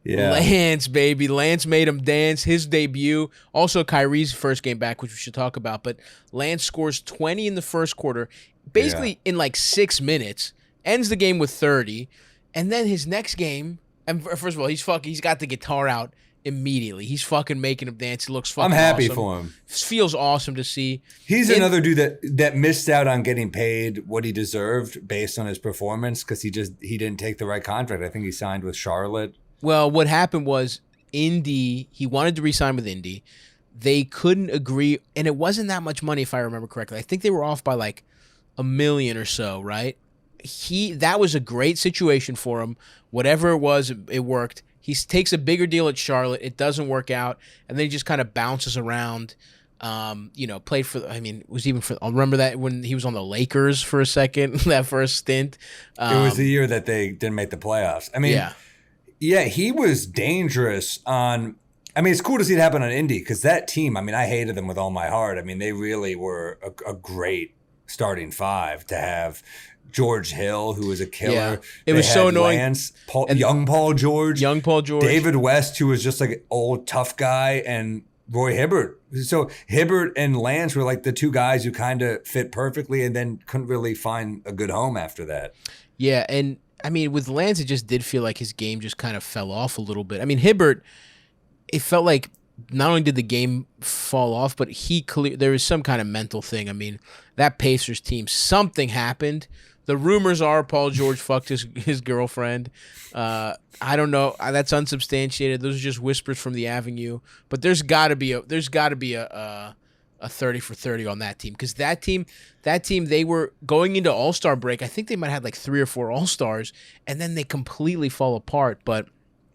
Speaker 3: Yeah.
Speaker 2: Lance, baby. Lance made him dance. His debut. Also, Kyrie's first game back, which we should talk about. But Lance scores 20 in the first quarter, basically in like 6 minutes, ends the game with 30. And then his next game, and first of all, he's got the guitar out immediately. He's fucking making him dance. It looks fucking
Speaker 3: I'm happy
Speaker 2: awesome.
Speaker 3: for him.
Speaker 2: Feels awesome to see.
Speaker 3: He's another dude that missed out on getting paid what he deserved based on his performance because he didn't take the right contract. I think he signed with Charlotte.
Speaker 2: Well, what happened was Indy, he wanted to re-sign with Indy. They couldn't agree, and it wasn't that much money if I remember correctly. I think they were off by like $1 million or so, right? That was a great situation for him. Whatever it was, it worked. He takes a bigger deal at Charlotte. It doesn't work out, and then he just kind of bounces around. Played for. I remember that when he was on the Lakers for a second, that first stint.
Speaker 3: It was the year that they didn't make the playoffs. I mean, yeah, he was dangerous on. I mean, it's cool to see it happen on Indy because that team. I mean, I hated them with all my heart. I mean, they really were a great starting five to have. George Hill, who was a killer.
Speaker 2: Yeah. It was so annoying.
Speaker 3: Lance, young Paul George. David West, who was just like an old tough guy, and Roy Hibbert. So Hibbert and Lance were like the two guys who kind of fit perfectly and then couldn't really find a good home after that.
Speaker 2: Yeah, and I mean, with Lance, it just did feel like his game just kind of fell off a little bit. I mean, Hibbert, it felt like not only did the game fall off, but there was some kind of mental thing. I mean, that Pacers team, something happened. The rumors are Paul George fucked his girlfriend. I don't know. That's unsubstantiated. Those are just whispers from the Avenue. But there's got to be a 30 for 30 on that team because that team they were going into All-Star break. I think they might have had like 3 or 4 All-Stars, and then they completely fall apart. But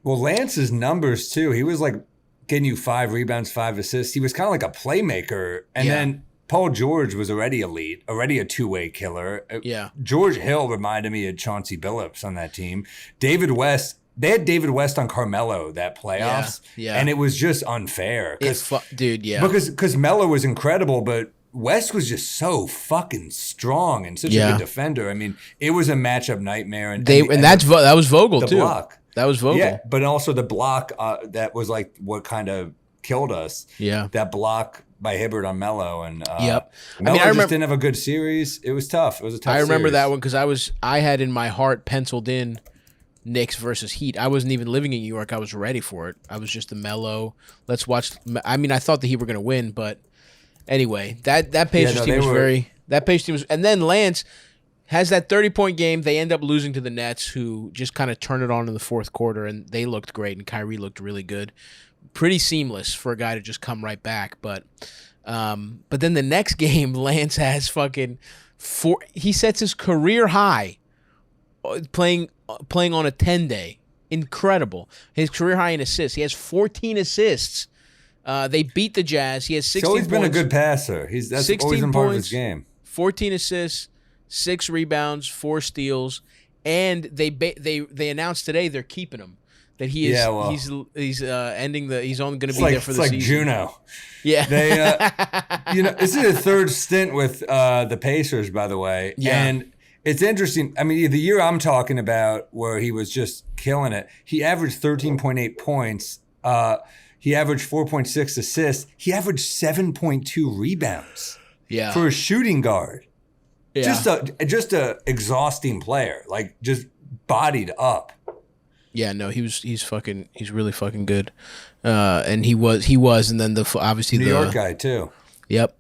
Speaker 3: Lance's numbers too. He was like getting you 5 rebounds, 5 assists. He was kind of like a playmaker, and then. Paul George was already elite, already a two-way killer.
Speaker 2: Yeah.
Speaker 3: George Hill reminded me of Chauncey Billups on that team. David West, they had David West on Carmelo that playoffs.
Speaker 2: Yeah.
Speaker 3: And it was just unfair.
Speaker 2: Dude, yeah.
Speaker 3: Because Melo was incredible, but West was just so fucking strong and such a good defender. I mean, it was a matchup nightmare. And
Speaker 2: that was Vogel, too.
Speaker 3: Block.
Speaker 2: That was Vogel.
Speaker 3: Yeah, but also the block that was like what kind of killed us.
Speaker 2: Yeah.
Speaker 3: That block by Hibbert on Melo, and
Speaker 2: yep.
Speaker 3: Melo just didn't have a good series. It was tough. It was a tough.
Speaker 2: I remember
Speaker 3: series.
Speaker 2: that one because I had in my heart penciled in Knicks versus Heat. I wasn't even living in New York. I was ready for it. I was just the Melo. Let's watch. I mean, I thought the Heat were going to win, but anyway, that Pacers team was that Pacers team was, and then Lance has that 30-point game. They end up losing to the Nets, who just kind of turned it on in the fourth quarter, and they looked great, and Kyrie looked really good. Pretty seamless for a guy to just come right back, but then the next game, Lance has fucking he sets his career high playing on a 10-day. Incredible. His career high in assists. He has 14 assists. They beat the Jazz. He has 16
Speaker 3: points. He's been a good passer. That's always been part of his game. 14
Speaker 2: assists, 6 rebounds, 4 steals, and they announced today they're keeping him. That he is, he's ending he's only going to be there for the season.
Speaker 3: It's like Juno.
Speaker 2: Yeah.
Speaker 3: They, this is his third stint with the Pacers, by the way.
Speaker 2: Yeah.
Speaker 3: And it's interesting. I mean, the year I'm talking about where he was just killing it, he averaged 13.8 points. He averaged 4.6 assists. He averaged 7.2 rebounds. Yeah. For a shooting guard. Yeah. Just a exhausting player. Like, just bodied up.
Speaker 2: Yeah, no, he's really fucking good, and he was, and then obviously
Speaker 3: New York guy too.
Speaker 2: Yep,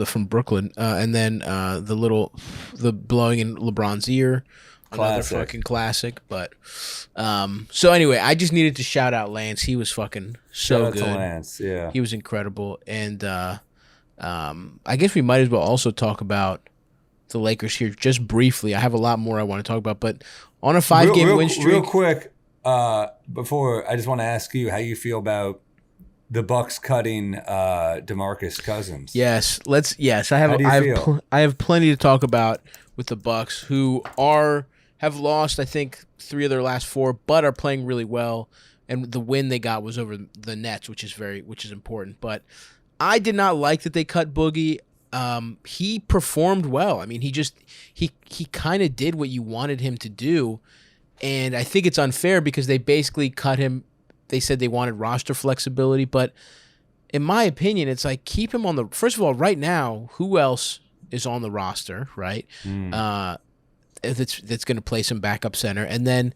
Speaker 2: from Brooklyn, and then the blowing in LeBron's ear, another fucking classic. But so anyway, I just needed to shout out Lance. He was fucking so good.
Speaker 3: Shout out to Lance, yeah,
Speaker 2: he was incredible, and I guess we might as well also talk about the Lakers here just briefly. I have a lot more I want to talk about, but on a 5-game win streak.
Speaker 3: Real quick, before I just want to ask you how you feel about the Bucks cutting DeMarcus Cousins.
Speaker 2: Yes, I have plenty to talk about with the Bucks, who have lost I think 3 of their last 4, but are playing really well. And the win they got was over the Nets, which is important. But I did not like that they cut Boogie. He performed well. I mean, he kind of did what you wanted him to do, and I think it's unfair because they basically cut him. They said they wanted roster flexibility, but in my opinion, it's like keep him on the. First of all, right now, who else is on the roster? Right, that's going to play some backup center, and then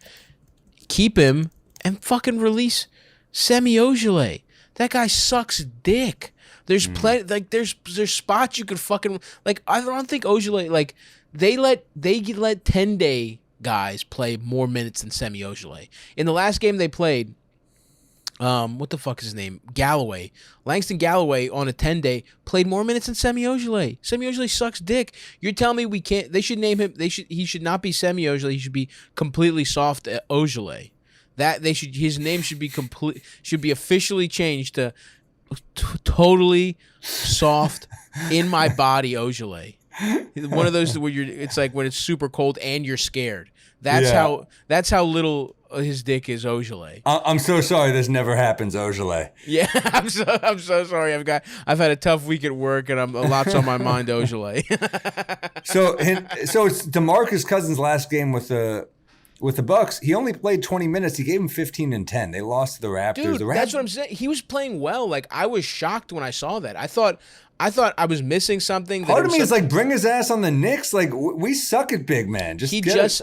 Speaker 2: keep him and fucking release Semi Ojeleye. That guy sucks dick. There's plenty, like there's spots you could fucking like. I don't think Ojeleye like they let 10-day guys play more minutes than Semi Ojeleye. In the last game they played, what the fuck is his name? Galloway. Langston Galloway on a 10-day played more minutes than Semi Ojeleye. Semi Ojeleye sucks dick. You're telling me we can't? They should name him. He should not be Semi Ojeleye. He should be completely soft Ojeleye. His name should be officially changed to totally soft in my body Ojeleye. One of those where it's like when it's super cold and you're scared. That's how little his dick is Ojeleye.
Speaker 3: I'm so sorry this never happens, Ojeleye.
Speaker 2: Yeah, I'm so sorry. I've had a tough week at work and a lot's on my mind, Ojeleye.
Speaker 3: So it's DeMarcus Cousins' last game with the Bucks. He only played 20 minutes. He gave him 15 and 10. They lost to the Raptors.
Speaker 2: Dude, that's what I'm saying. He was playing well. Like I was shocked when I saw that. I thought I was missing something.
Speaker 3: Part of me is like, bring his ass on the Knicks. Like we suck at big man.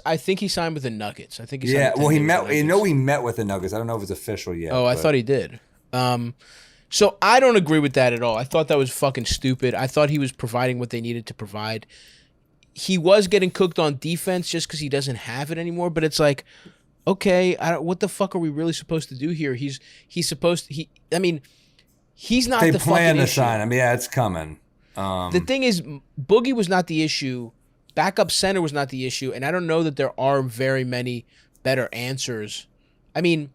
Speaker 2: I think he signed with the Nuggets. I think he signed.
Speaker 3: Yeah, well, he met.
Speaker 2: He
Speaker 3: met with the Nuggets. I don't know if it's official yet.
Speaker 2: Oh, I thought he did. So I don't agree with that at all. I thought that was fucking stupid. I thought he was providing what they needed to provide. He was getting cooked on defense just because he doesn't have it anymore. But it's like, okay, what the fuck are we really supposed to do here? He's supposed to. He's not the fucking issue. They plan to sign
Speaker 3: him. Yeah, it's coming.
Speaker 2: The thing is, Boogie was not the issue. Backup center was not the issue. And I don't know that there are very many better answers. I mean,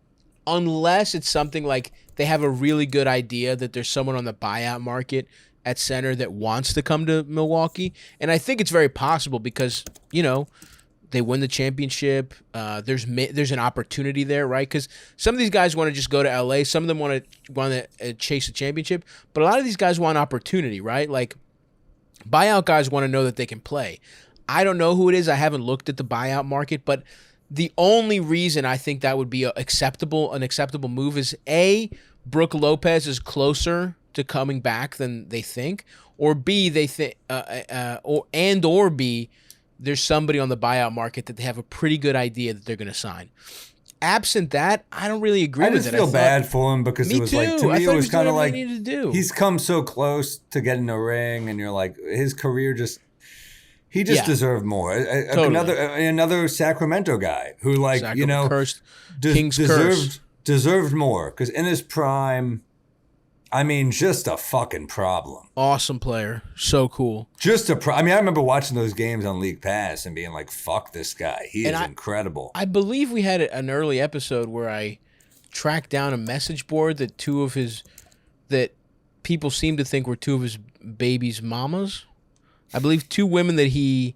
Speaker 2: unless it's something like they have a really good idea that there's someone on the buyout market at center that wants to come to Milwaukee. And I think it's very possible because, they win the championship. There's an opportunity there, right? Because some of these guys want to just go to LA. Some of them want to chase a championship. But a lot of these guys want opportunity, right? Like buyout guys want to know that they can play. I don't know who it is. I haven't looked at the buyout market, but the only reason I think that would be an acceptable move is A, Brook Lopez is closer to coming back than they think, or B, they think, or B, there's somebody on the buyout market that they have a pretty good idea that they're going to sign. Absent that, I don't really agree with it.
Speaker 3: I just feel bad for him because it was like, to me, it was kind of like he's come so close to getting a ring, and you're like, his career he deserved more.
Speaker 2: Totally.
Speaker 3: Another Sacramento guy who, like,
Speaker 2: cursed, King's curse.
Speaker 3: Deserved more because in his prime, I mean, just a fucking problem.
Speaker 2: Awesome player. So cool.
Speaker 3: I remember watching those games on League Pass and being like, fuck this guy. He is incredible.
Speaker 2: I believe we had an early episode where I tracked down a message board that that people seem to think were 2 of his baby's mamas. I believe 2 women that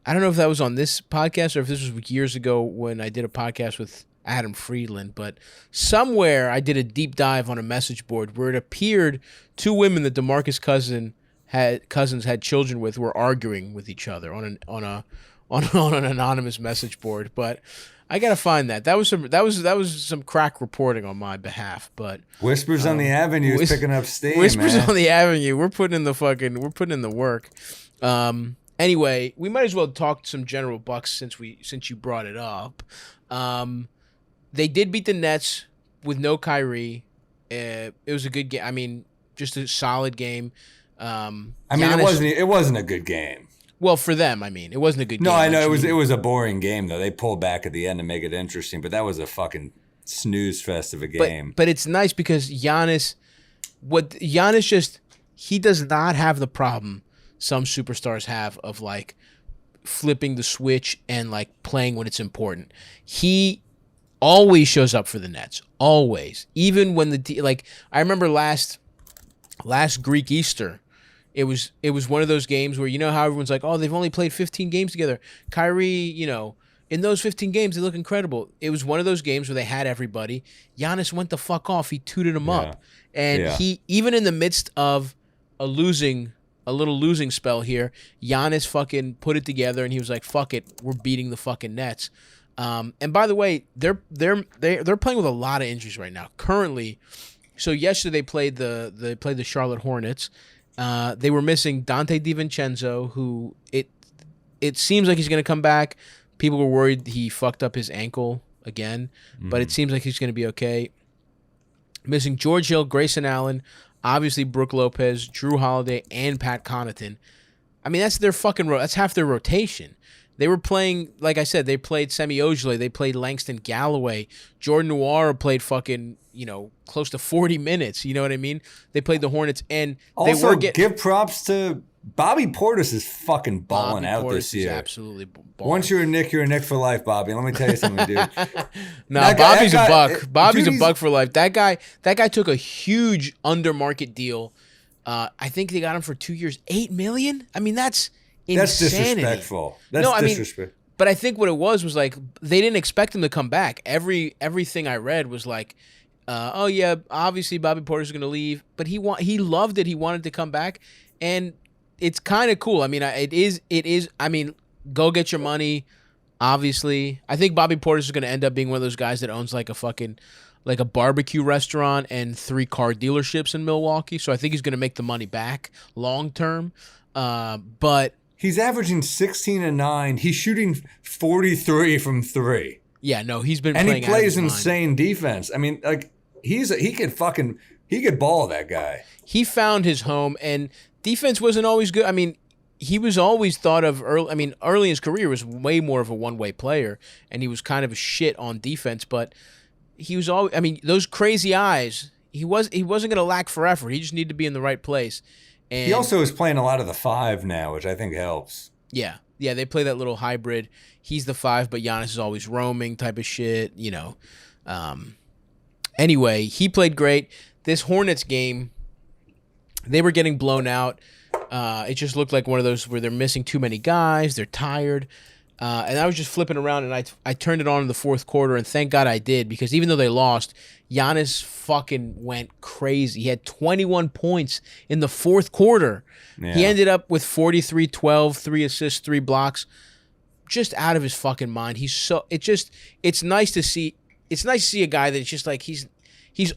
Speaker 2: I don't know if that was on this podcast or if this was years ago when I did a podcast with Adam Friedland, but somewhere I did a deep dive on a message board where it appeared 2 women that DeMarcus Cousins had children with were arguing with each other on an anonymous message board. But I gotta find that. That was some crack reporting on my behalf. But
Speaker 3: Whispers on the Avenue is picking up steam.
Speaker 2: Whispers
Speaker 3: man.
Speaker 2: on the Avenue. We're putting in the work. Anyway, we might as well talk some general Bucks since you brought it up. They did beat the Nets with no Kyrie. It was a good game. I mean, just a solid game.
Speaker 3: It wasn't a good game.
Speaker 2: Well, for them, I mean, it wasn't a good game.
Speaker 3: No, I know it was a boring game though. They pulled back at the end to make it interesting, but that was a fucking snooze fest of a game.
Speaker 2: But it's nice because Giannis he does not have the problem some superstars have of like flipping the switch and like playing when it's important. He always shows up for the Nets. Always. Even when like I remember last Greek Easter, it was one of those games where, you know how everyone's like, oh, they've only played 15 games together. Kyrie, you know, in those 15 games, they look incredible. It was one of those games where they had everybody. Giannis went the fuck off. He tooted him up. And he, even in the midst of a little losing spell here, Giannis fucking put it together and he was like, fuck it, we're beating the fucking Nets. And by the way, they're playing with a lot of injuries right now. Currently, so yesterday they played the Charlotte Hornets. They were missing Dante DiVincenzo, who it seems like he's going to come back. People were worried he fucked up his ankle again, but it seems like he's going to be okay. Missing George Hill, Grayson Allen, obviously Brook Lopez, Drew Holiday, and Pat Connaughton. I mean, that's their that's half their rotation. They were playing, like I said, they played Semi Ojeleye, they played Langston Galloway, Jordan Nwora played fucking, you know, close to 40 minutes. You know what I mean? They played the Hornets, and
Speaker 3: also,
Speaker 2: they were
Speaker 3: give props to Bobby Portis is fucking balling out
Speaker 2: Portis
Speaker 3: this year.
Speaker 2: Is absolutely balling.
Speaker 3: Once you're a Knick for life, Bobby. Let me tell you something, dude.
Speaker 2: Bobby's a buck. Bobby's a buck for life. That guy took a huge under market deal. I think they got him for 2 years, $8 million. I mean, that's insanity.
Speaker 3: Disrespectful. That's disrespectful.
Speaker 2: But I think what it was like they didn't expect him to come back. Everything I read was like, oh yeah, obviously Bobby Portis is going to leave, but he loved it. He wanted to come back, and it's kind of cool. I mean, it is. I mean, go get your money. Obviously, I think Bobby Portis is going to end up being one of those guys that owns like a barbecue restaurant and 3 car dealerships in Milwaukee. So I think he's going to make the money back long term. But
Speaker 3: he's averaging 16 and 9. He's shooting 43 from 3.
Speaker 2: Yeah, no, he's been
Speaker 3: and
Speaker 2: playing
Speaker 3: he plays
Speaker 2: out of his
Speaker 3: insane
Speaker 2: mind.
Speaker 3: Defense. I mean, like he could ball, that guy.
Speaker 2: He found his home, and defense wasn't always good. I mean, he was always thought of early. I mean, early in his career was way more of a one-way player, and he was kind of a shit on defense. But he was always. I mean, those crazy eyes. He wasn't going to lack for effort. He just needed to be in the right place. And
Speaker 3: he also is playing a lot of the 5 now, which I think helps.
Speaker 2: Yeah, they play that little hybrid. He's the 5, but Giannis is always roaming type of shit. You know. Anyway, he played great. This Hornets game, they were getting blown out. It just looked like one of those where they're missing too many guys. They're tired. And I was just flipping around, and I turned it on in the fourth quarter, and thank God I did, because even though they lost, Giannis fucking went crazy. He had 21 points in the fourth quarter. Yeah. He ended up with 43, 12, 3 assists, 3 blocks. Just out of his fucking mind. It's nice to see a guy that's just like he's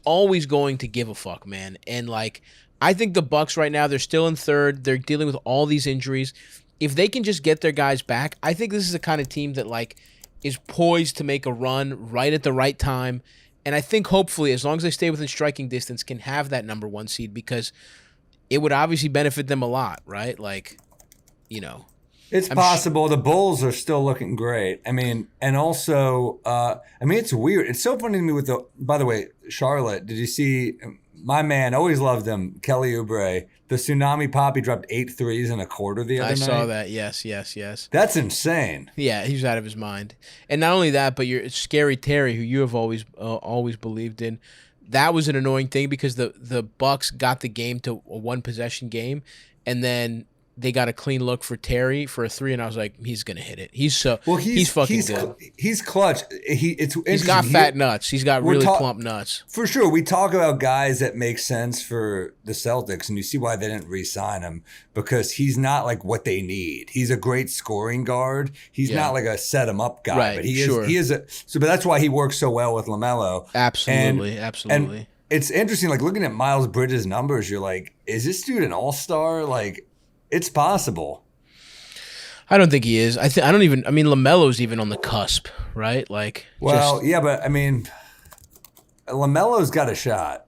Speaker 2: always going to give a fuck, man. And like I think the Bucks right now, they're still in third. They're dealing with all these injuries. If they can just get their guys back, I think this is the kind of team that like is poised to make a run right at the right time. And I think hopefully, as long as they stay within striking distance, can have that number 1 seed, because it would obviously benefit them a lot, right? Like, you know.
Speaker 3: It's possible. The Bulls are still looking great. I mean, and also, it's weird. It's so funny to me by the way, Charlotte, did you see my man, always loved him, Kelly Oubre, the Tsunami Pop, he dropped 8 threes in a quarter the other night.
Speaker 2: I saw that. Yes.
Speaker 3: That's insane.
Speaker 2: Yeah, he's out of his mind. And not only that, but you're Scary Terry, who you have always believed in. That was an annoying thing because the Bucks got the game to a 1-possession game, and then they got a clean look for Terry for a 3, and I was like, he's gonna hit it. He's fucking good.
Speaker 3: He's clutch.
Speaker 2: He's got fat nuts. He's got really plump nuts.
Speaker 3: For sure. We talk about guys that make sense for the Celtics, and you see why they didn't re-sign him, because he's not like what they need. He's a great scoring guard. He's not like a set him up guy,
Speaker 2: right,
Speaker 3: but he is but that's why he works so well with LaMelo.
Speaker 2: Absolutely.
Speaker 3: And it's interesting, like looking at Miles Bridges' numbers, you're like, is this dude an all-star? Like, it's possible.
Speaker 2: I don't think he is. LaMelo's even on the cusp, right? Like,
Speaker 3: yeah, but I mean, LaMelo's got a shot.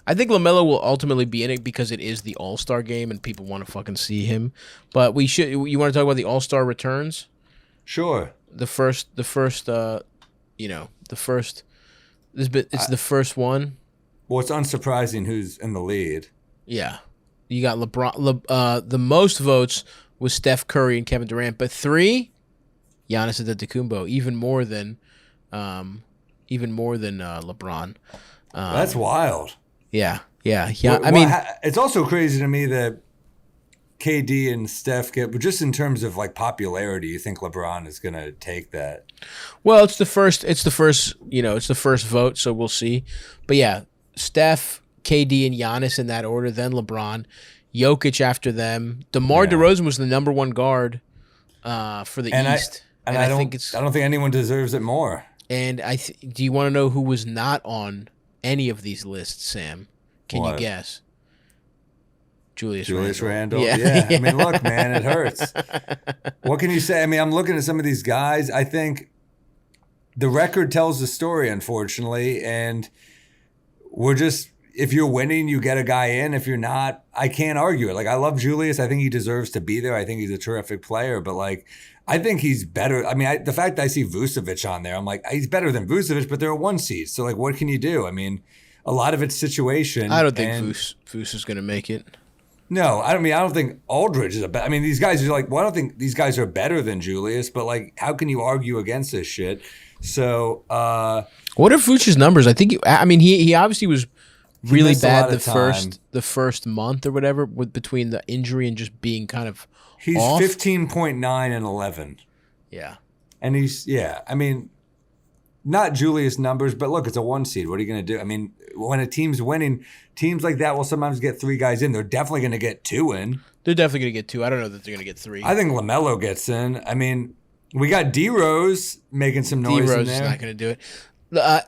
Speaker 2: I think LaMelo will ultimately be in it because it is the All-Star game and people want to fucking see him. But you want to talk about the All-Star returns?
Speaker 3: Sure.
Speaker 2: The first, it's the first one.
Speaker 3: Well, it's unsurprising who's in the lead.
Speaker 2: Yeah. You got LeBron. The most votes was Steph Curry and Kevin Durant, but 3, Giannis Antetokounmpo, even more than LeBron.
Speaker 3: That's wild.
Speaker 2: Yeah.
Speaker 3: It's also crazy to me that KD and Steph get, but just in terms of like popularity, you think LeBron is going to take that?
Speaker 2: Well, it's the first vote, so we'll see. But yeah, Steph, KD, and Giannis in that order, then LeBron, Jokic after them. DeMar DeRozan was the number 1 guard for the East.
Speaker 3: I don't think anyone deserves it more.
Speaker 2: And do you want to know who was not on any of these lists, Sam? Can you guess? Julius Randle.
Speaker 3: Yeah. I mean, look, man, it hurts. What can you say? I mean, I'm looking at some of these guys. I think the record tells the story, unfortunately, and if you're winning, you get a guy in. If you're not, I can't argue it. Like, I love Julius. I think he deserves to be there. I think he's a terrific player, but like, I think he's better. I mean, the fact that I see Vucevic on there, I'm like, he's better than Vucevic, but they're a 1 seed. So like, what can you do? I mean, a lot of it's situation.
Speaker 2: I don't think Vuce is going to make it.
Speaker 3: No, I don't think Aldridge is I mean, these guys are like, well, I don't think these guys are better than Julius, but like, how can you argue against this shit? So,
Speaker 2: what are Vuce's numbers? I think he obviously was really bad the first month or whatever between the injury and just being kind of
Speaker 3: he's
Speaker 2: off.
Speaker 3: 15.9 and 11.
Speaker 2: Yeah.
Speaker 3: And I mean, not Julius numbers, but look, it's a 1 seed. What are you going to do? I mean, when a team's winning, teams like that will sometimes get 3 guys in. They're definitely going to get 2 in.
Speaker 2: They're definitely going to get 2. I don't know that they're going to get 3.
Speaker 3: I think LaMelo gets in. I mean, we got D-Rose making some noise in there.
Speaker 2: D-Rose is not going to do it.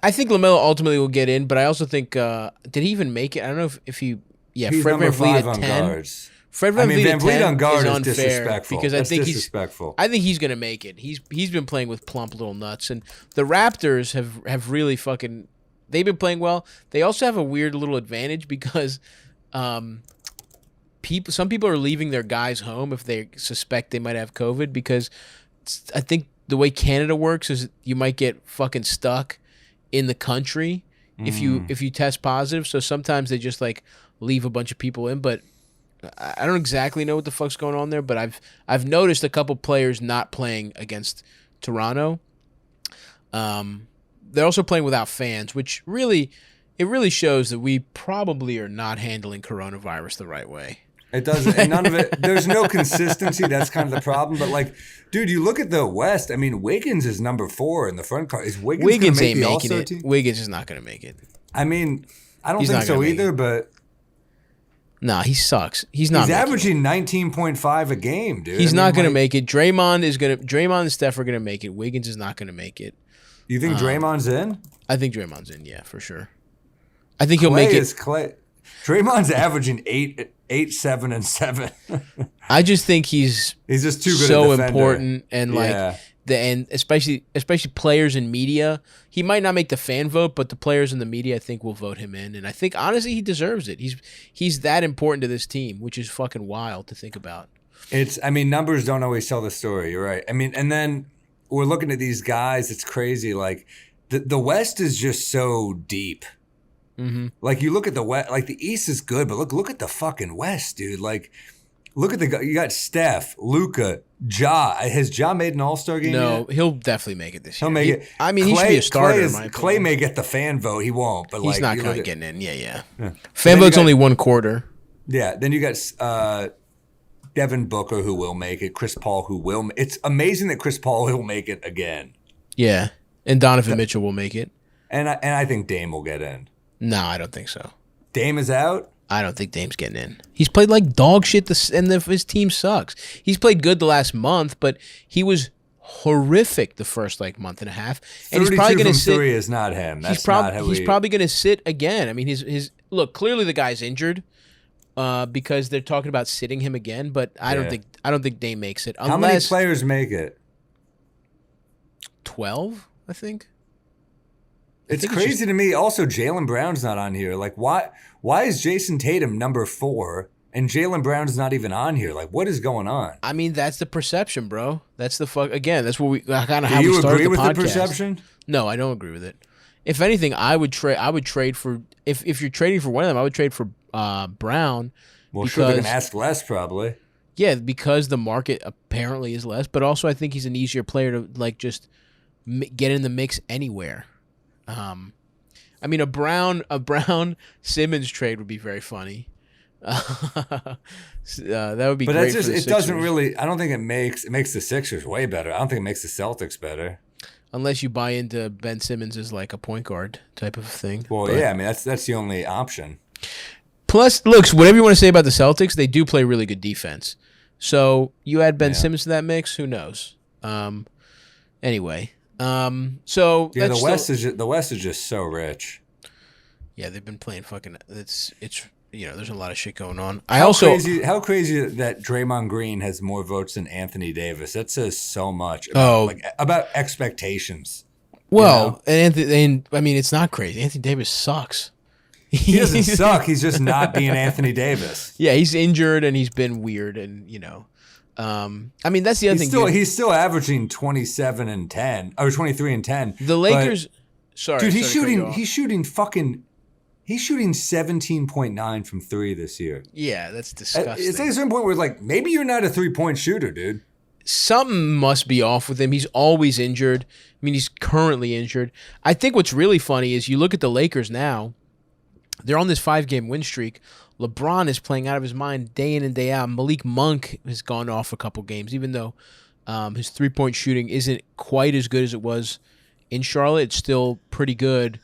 Speaker 2: I think LaMelo ultimately will get in, but I also think did he even make it? I don't know if he. Yeah,
Speaker 3: he's
Speaker 2: Fred VanVleet at 10.
Speaker 3: Guards.
Speaker 2: Fred VanVleet at 10
Speaker 3: on guard
Speaker 2: is
Speaker 3: is
Speaker 2: unfair
Speaker 3: disrespectful.
Speaker 2: because
Speaker 3: That's disrespectful.
Speaker 2: I think he's going to make it. He's been playing with plump little nuts, and the Raptors have really fucking. They've been playing well. They also have a weird little advantage because some people are leaving their guys home if they suspect they might have COVID because I think the way Canada works is you might get fucking stuck in the country if you test positive. So sometimes they just like leave a bunch of people in, but I don't exactly know what the fuck's going on there, but I've noticed a couple players not playing against Toronto. They're also playing without fans, which really shows that we probably are not handling coronavirus the right way.
Speaker 3: It doesn't, and none of it. There's no consistency. That's kind of the problem. But like, dude, you look at the West. I mean, Wiggins is number 4 in the front card. Is Wiggins
Speaker 2: ain't
Speaker 3: make
Speaker 2: making
Speaker 3: the
Speaker 2: it.
Speaker 3: All-Star team?
Speaker 2: Wiggins is not going to make it.
Speaker 3: I mean, I don't
Speaker 2: He's
Speaker 3: think
Speaker 2: not
Speaker 3: so
Speaker 2: gonna make
Speaker 3: either.
Speaker 2: it.
Speaker 3: But
Speaker 2: Nah, he sucks. He's not.
Speaker 3: he's
Speaker 2: making
Speaker 3: averaging 19.5 a game, dude.
Speaker 2: He's not going to make it. Draymond and Steph are going to make it. Wiggins is not going to make it.
Speaker 3: You think Draymond's in?
Speaker 2: I think Draymond's in. Yeah, for sure. I think he'll make it.
Speaker 3: Clay. Draymond's averaging 8, 7, and 7.
Speaker 2: I just think he's
Speaker 3: just too good.
Speaker 2: So
Speaker 3: a defender.
Speaker 2: important, and like and especially players in media. He might not make the fan vote, but the players in the media, I think, will vote him in. And I think honestly, he deserves it. He's that important to this team, which is fucking wild to think about.
Speaker 3: I mean, numbers don't always tell the story. You're right. I mean, and then we're looking at these guys. It's crazy. Like the West is just so deep.
Speaker 2: Mm-hmm.
Speaker 3: Like you look at the West, like the East is good, but look at the fucking West, dude. Like look at you got Steph, Luka, Ja. Has Ja made an All-Star game?
Speaker 2: No,
Speaker 3: yet?
Speaker 2: He'll definitely make it this year.
Speaker 3: He'll make it.
Speaker 2: I mean, he should be a starter.
Speaker 3: Clay may get the fan vote. He won't, but
Speaker 2: he's
Speaker 3: like,
Speaker 2: not going to get in. Yeah.
Speaker 3: Yeah.
Speaker 2: Fan vote's only 1 quarter.
Speaker 3: Yeah. Then you got Devin Booker, who will make it. Chris Paul, who will. It's amazing that Chris Paul will make it again.
Speaker 2: Yeah, and Donovan Mitchell will make it.
Speaker 3: And I think Dame will get in.
Speaker 2: No, I don't think so.
Speaker 3: Dame is out?
Speaker 2: I don't think Dame's getting in. He's played like dog shit, and his team sucks. He's played good the last month, but he was horrific the first like month and a half. And he's probably going to sit.
Speaker 3: 3 is not him. That's
Speaker 2: he's probably going to sit again. I mean, his look, clearly the guy's injured because they're talking about sitting him again. But I don't think Dame makes it.
Speaker 3: How many players make it?
Speaker 2: 12, I think.
Speaker 3: It's crazy to me. Also, Jaylen Brown's not on here. Like, why is Jason Tatum number 4 and Jaylen Brown's not even on here? Like, what is going on?
Speaker 2: I mean, that's the perception, bro. That's the fuck. Again, that's what we kind of
Speaker 3: Do
Speaker 2: how
Speaker 3: you
Speaker 2: we started
Speaker 3: agree with
Speaker 2: podcast.
Speaker 3: the perception?
Speaker 2: No, I don't agree with it. If anything, I would trade for if you're trading for one of them, I would trade for Brown.
Speaker 3: Well, sure, they're gonna ask less probably.
Speaker 2: Yeah, because the market apparently is less, but also I think he's an easier player to like just get in the mix anywhere. I mean, a Brown Simmons trade would be very funny. That would be
Speaker 3: But
Speaker 2: great.
Speaker 3: that's just
Speaker 2: for the
Speaker 3: it doesn't
Speaker 2: Sixers.
Speaker 3: really. I don't think it makes the Sixers way better. I don't think it makes the Celtics better.
Speaker 2: Unless you buy into Ben Simmons as like a point guard type of thing.
Speaker 3: Well,
Speaker 2: But-
Speaker 3: yeah, I mean that's the only option.
Speaker 2: Plus, looks, whatever you want to say about the Celtics, they do play really good defense. So you add Ben
Speaker 3: Yeah.
Speaker 2: Simmons to that mix, who knows? Anyway, so
Speaker 3: Yeah,
Speaker 2: that's
Speaker 3: the West is just so rich.
Speaker 2: yeah, they've been playing fucking. It's there's a lot of shit going on.
Speaker 3: How crazy that Draymond Green has more votes than Anthony Davis. That says so much about expectations.
Speaker 2: Well, and I mean, it's not crazy. Anthony Davis sucks.
Speaker 3: He doesn't suck. He's just not being Anthony Davis.
Speaker 2: Yeah, he's injured and he's been weird, and I mean that's the other thing.
Speaker 3: He's still averaging 27 and 10 or 23 and 10.
Speaker 2: The Lakers,
Speaker 3: dude, he's shooting 17.9 from 3 this year.
Speaker 2: Yeah, that's disgusting.
Speaker 3: It's like a certain point where like maybe you're not a 3-point shooter, dude.
Speaker 2: Something must be off with him. He's always injured. I mean, he's currently injured. I think what's really funny is you look at the Lakers now. They're on this 5-game win streak. LeBron is playing out of his mind day in and day out. Malik Monk has gone off a couple games, even though his 3-point shooting isn't quite as good as it was in Charlotte. It's still pretty good,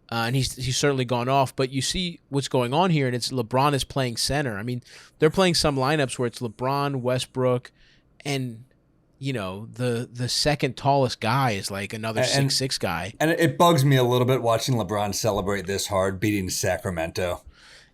Speaker 2: and he's certainly gone off. But you see what's going on here, and it's LeBron is playing center. I mean, they're playing some lineups where it's LeBron, Westbrook, and the second tallest guy is like another 6'6" guy.
Speaker 3: And it bugs me a little bit watching LeBron celebrate this hard, beating Sacramento.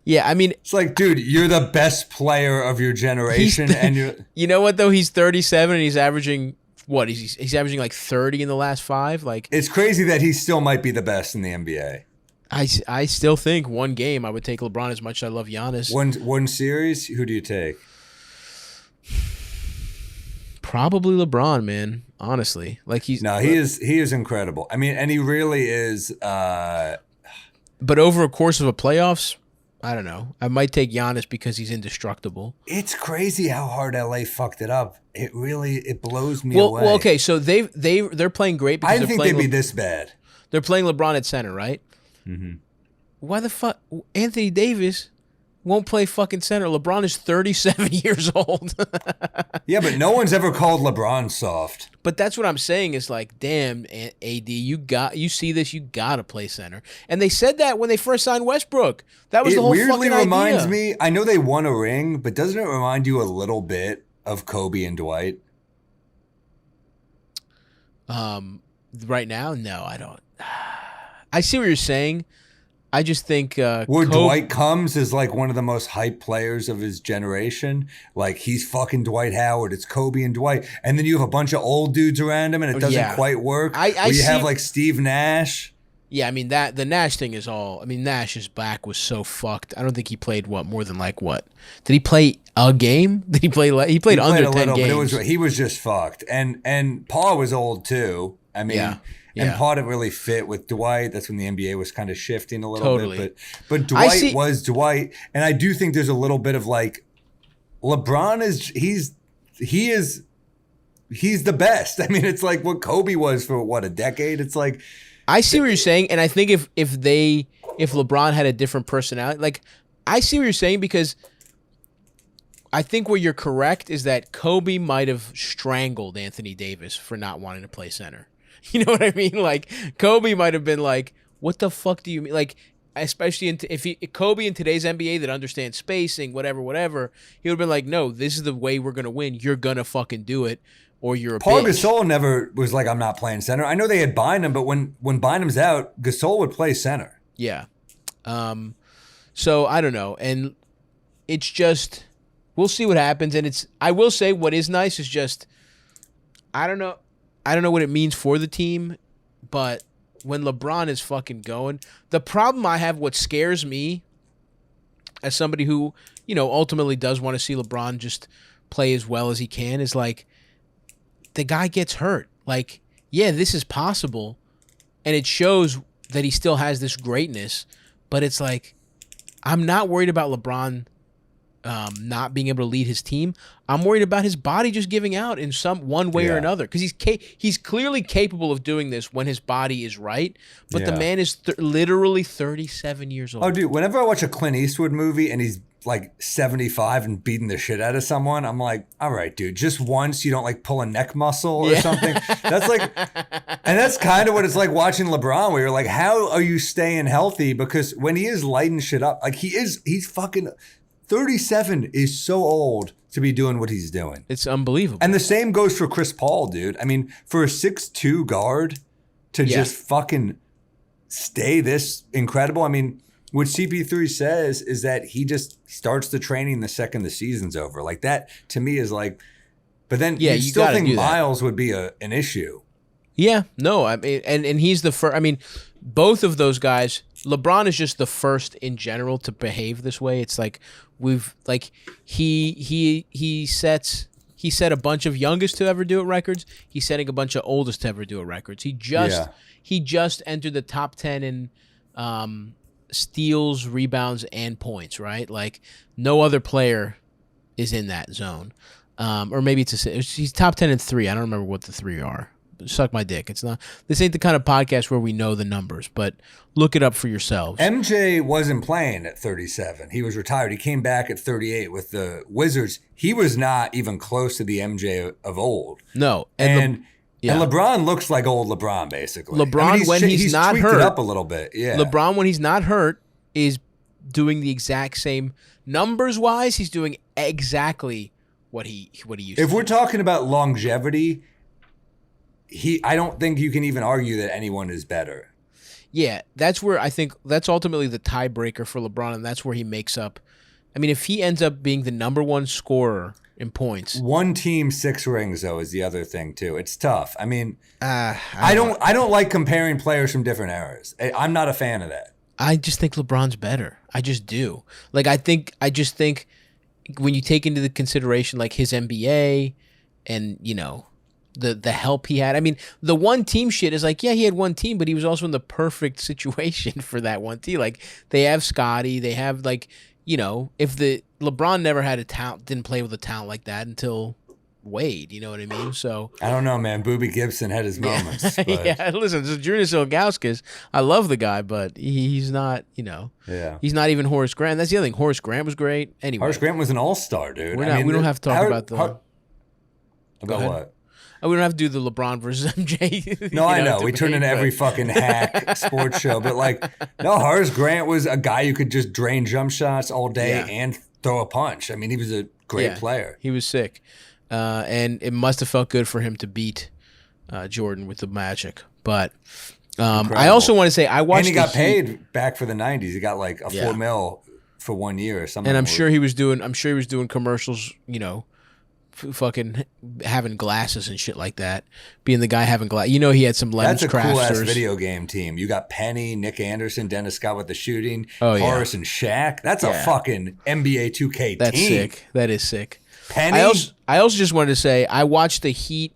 Speaker 2: Yeah, I mean,
Speaker 3: it's like, dude, you're the best player of your generation, and you're.
Speaker 2: You know what though? He's 37 and he's averaging what? He's averaging like 30 in the last 5. Like,
Speaker 3: it's crazy that he still might be the best in the NBA.
Speaker 2: I still think one game I would take LeBron as much as I love Giannis.
Speaker 3: One series, who do you take?
Speaker 2: Probably LeBron, man. Honestly, like he
Speaker 3: is incredible. I mean, and he really is.
Speaker 2: But over a course of a playoffs, I don't know. I might take Giannis because he's indestructible.
Speaker 3: It's crazy how hard LA fucked it up. It blows me away.
Speaker 2: Well, okay. So they're playing great. Because
Speaker 3: I didn't think they'd be this bad.
Speaker 2: They're playing LeBron at center, right?
Speaker 3: Mm-hmm.
Speaker 2: Why the fuck Anthony Davis won't play fucking center? LeBron is 37 years old.
Speaker 3: Yeah, but no one's ever called LeBron soft.
Speaker 2: But that's what I'm saying is like, damn, AD, you see this, you gotta play center. And they said that when they first signed Westbrook. That was the whole fucking idea. It weirdly reminds
Speaker 3: me. I know they won a ring, but doesn't it remind you a little bit of Kobe and Dwight?
Speaker 2: Right now, no, I don't. I see what you're saying. I just think
Speaker 3: Dwight comes as like one of the most hyped players of his generation. Like he's fucking Dwight Howard. It's Kobe and Dwight, and then you have a bunch of old dudes around him, and it doesn't quite work. You have like Steve Nash.
Speaker 2: Yeah, I mean the Nash thing is all. I mean Nash's back was so fucked. I don't think he played more than like what? Did he play a game? Did he play? He played under 10 games.
Speaker 3: But he was just fucked, and Paul was old too. I mean. Yeah. And part of it really fit with Dwight. That's when the NBA was kind of shifting a little bit. But Dwight was Dwight. And I do think there's a little bit of like LeBron he's the best. I mean, it's like what Kobe was for a decade. It's like
Speaker 2: I see what you're saying, and I think if LeBron had a different personality, like I see what you're saying because I think where you're correct is that Kobe might have strangled Anthony Davis for not wanting to play center. You know what I mean? Like Kobe might have been like, "What the fuck do you mean?" Like, especially if Kobe in today's NBA that understands spacing, whatever, he would have been like, "No, this is the way we're gonna win. You're gonna fucking do it, or you're a
Speaker 3: Paul
Speaker 2: bitch."
Speaker 3: Gasol never was like, "I'm not playing center." I know they had Bynum, but when Bynum's out, Gasol would play center.
Speaker 2: Yeah. So I don't know, and it's just we'll see what happens. And I will say what is nice is just I don't know what it means for the team, but when LeBron is fucking going, the problem I have, what scares me as somebody who, ultimately does want to see LeBron just play as well as he can is like the guy gets hurt. Like, yeah, this is possible. And it shows that he still has this greatness, but it's like, I'm not worried about LeBron not being able to lead his team. I'm worried about his body just giving out in one way or another, because he's clearly capable of doing this when his body is right. But the man is literally 37 years old.
Speaker 3: Oh, dude, whenever I watch a Clint Eastwood movie and he's like 75 and beating the shit out of someone, I'm like, all right, dude, just once you don't like pull a neck muscle or something. That's like, and that's kind of what it's like watching LeBron, where you're like, how are you staying healthy? Because when he is lighting shit up, like he's fucking 37 is so old to be doing what he's doing.
Speaker 2: It's unbelievable.
Speaker 3: And the same goes for Chris Paul, dude. I mean, for a 6'2" guard to just fucking stay this incredible. I mean, what CP3 says is that he just starts the training the second the season's over. Like that to me is like, but then you still think Miles would be an issue.
Speaker 2: Yeah, no, I mean, and he's the first. I mean, both of those guys. LeBron is just the first in general to behave this way. It's like he set a bunch of youngest to ever do it records. He's setting a bunch of oldest to ever do it records. He just entered the top 10 in steals, rebounds, and points. Right, like no other player is in that zone. Or maybe he's top 10 in 3. I don't remember what the 3 are. Suck my dick. It's not. This ain't the kind of podcast where we know the numbers, but look it up for yourselves.
Speaker 3: MJ wasn't playing at 37. He was retired. He came back at 38 with the Wizards. He was not even close to the MJ of old.
Speaker 2: No,
Speaker 3: and LeBron looks like old LeBron, basically.
Speaker 2: LeBron, when he's not hurt,
Speaker 3: it up a little bit. Yeah.
Speaker 2: LeBron, when he's not hurt, is doing the exact same numbers wise. He's doing exactly what he used to.
Speaker 3: If we're talking about longevity, I don't think you can even argue that anyone is better.
Speaker 2: Yeah, that's where I think that's ultimately the tiebreaker for LeBron, and that's where he makes up. I mean, if he ends up being the number one scorer in points,
Speaker 3: one team 6 rings though is the other thing too. It's tough. I mean, I don't like comparing players from different eras. I'm not a fan of that.
Speaker 2: I just think LeBron's better. I just do. Like I just think when you take into the consideration like his NBA and the help he had. I mean, the one team shit is like, yeah, he had one team, but he was also in the perfect situation for that one team. Like they have Scotty, they have like, if the LeBron never had a talent, didn't play with a talent like that until Wade, you know what I mean? So
Speaker 3: I don't know, man. Boobie Gibson had his moments. But.
Speaker 2: Yeah, listen, Zydrunas Ilgauskas, I love the guy, but he's not, he's not even Horace Grant. That's the other thing. Horace Grant was great. Anyway,
Speaker 3: Horace Grant was an all-star, dude.
Speaker 2: We don't have to talk about
Speaker 3: about what?
Speaker 2: We don't have to do the LeBron versus MJ.
Speaker 3: No, I know. We turn into every fucking hack sports show. But, Horace Grant was a guy who could just drain jump shots all day and throw a punch. I mean, he was a great player.
Speaker 2: He was sick. And it must have felt good for him to beat Jordan with the Magic. But I also want to say I watched.
Speaker 3: And he got paid back for the 90s. He got like a $4 million for 1 year or something.
Speaker 2: And I'm sure he was doing commercials, fucking having glasses and shit like that. Being the guy having glasses. He had some lens crafters.
Speaker 3: That's a cool-ass video game team. You got Penny, Nick Anderson, Dennis Scott with the shooting, Horace and Shaq. That's a fucking NBA 2K team.
Speaker 2: That's sick. That is sick.
Speaker 3: Penny?
Speaker 2: I also just wanted to say, I watched the Heat.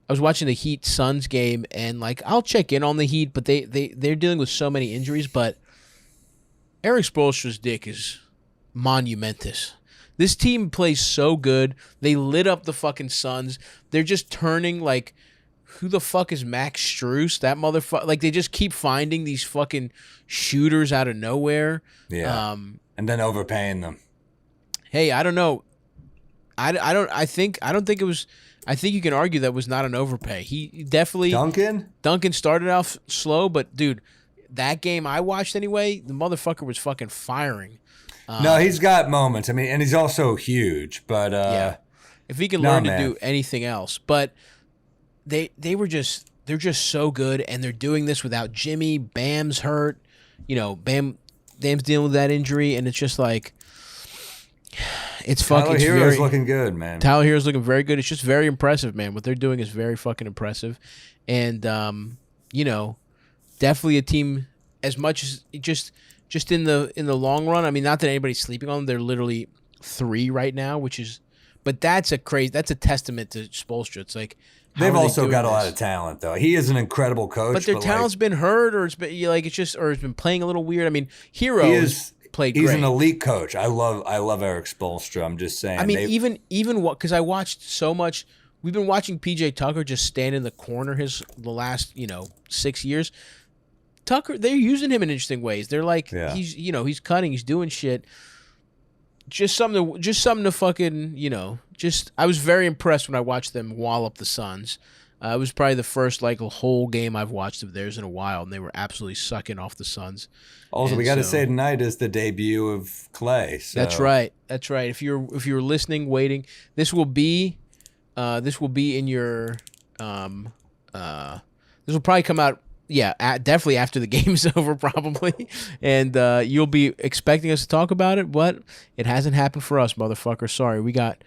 Speaker 2: I was watching the Heat Suns game, and I'll check in on the Heat, but they're dealing with so many injuries. But Eric Spoelstra's dick is monumentous. This team plays so good. They lit up the fucking Suns. They're just turning who the fuck is Max Strus? That motherfucker. They just keep finding these fucking shooters out of nowhere.
Speaker 3: Yeah. And then overpaying them.
Speaker 2: Hey, I don't know. I don't think it was. I think you can argue that was not an overpay. He definitely Duncan started off slow, but dude, that game I watched anyway, the motherfucker was fucking firing.
Speaker 3: No, he's got moments. I mean, and he's also huge, but
Speaker 2: if he can learn to do anything else, but they're just so good, and they're doing this without Jimmy. Bam's hurt, Bam's dealing with that injury, and it's just it's fucking.
Speaker 3: Tyler Hero's looking good, man.
Speaker 2: Tyler Hero's looking very good. It's just very impressive, man. What they're doing is very fucking impressive, and definitely a team as much as just in the long run. I mean, not that anybody's sleeping on them. They're literally 3 right now, but that's a testament to Spoelstra. It's
Speaker 3: they've also got a lot of talent, though. He is an incredible coach,
Speaker 2: but their talent's been hurt, or it's been it's been playing a little weird. I mean, Hero played
Speaker 3: He's
Speaker 2: great.
Speaker 3: an elite coach. I love Eric Spoelstra. I'm just saying.
Speaker 2: I mean, even what, because I watched so much. We've been watching PJ Tucker just stand in the corner the last 6 years. Tucker, they're using him in interesting ways. They're like he's cutting, he's doing shit. Just something to fucking I was very impressed when I watched them wallop the Suns. It was probably the first whole game I've watched of theirs in a while, and they were absolutely sucking off the Suns.
Speaker 3: Also, we got to say tonight is the debut of Klay. So.
Speaker 2: That's right. If you're listening, waiting, this will be in your this will probably come out. Yeah, definitely after the game is over, probably, and you'll be expecting us to talk about it, but it hasn't happened for us, motherfucker. Sorry, we got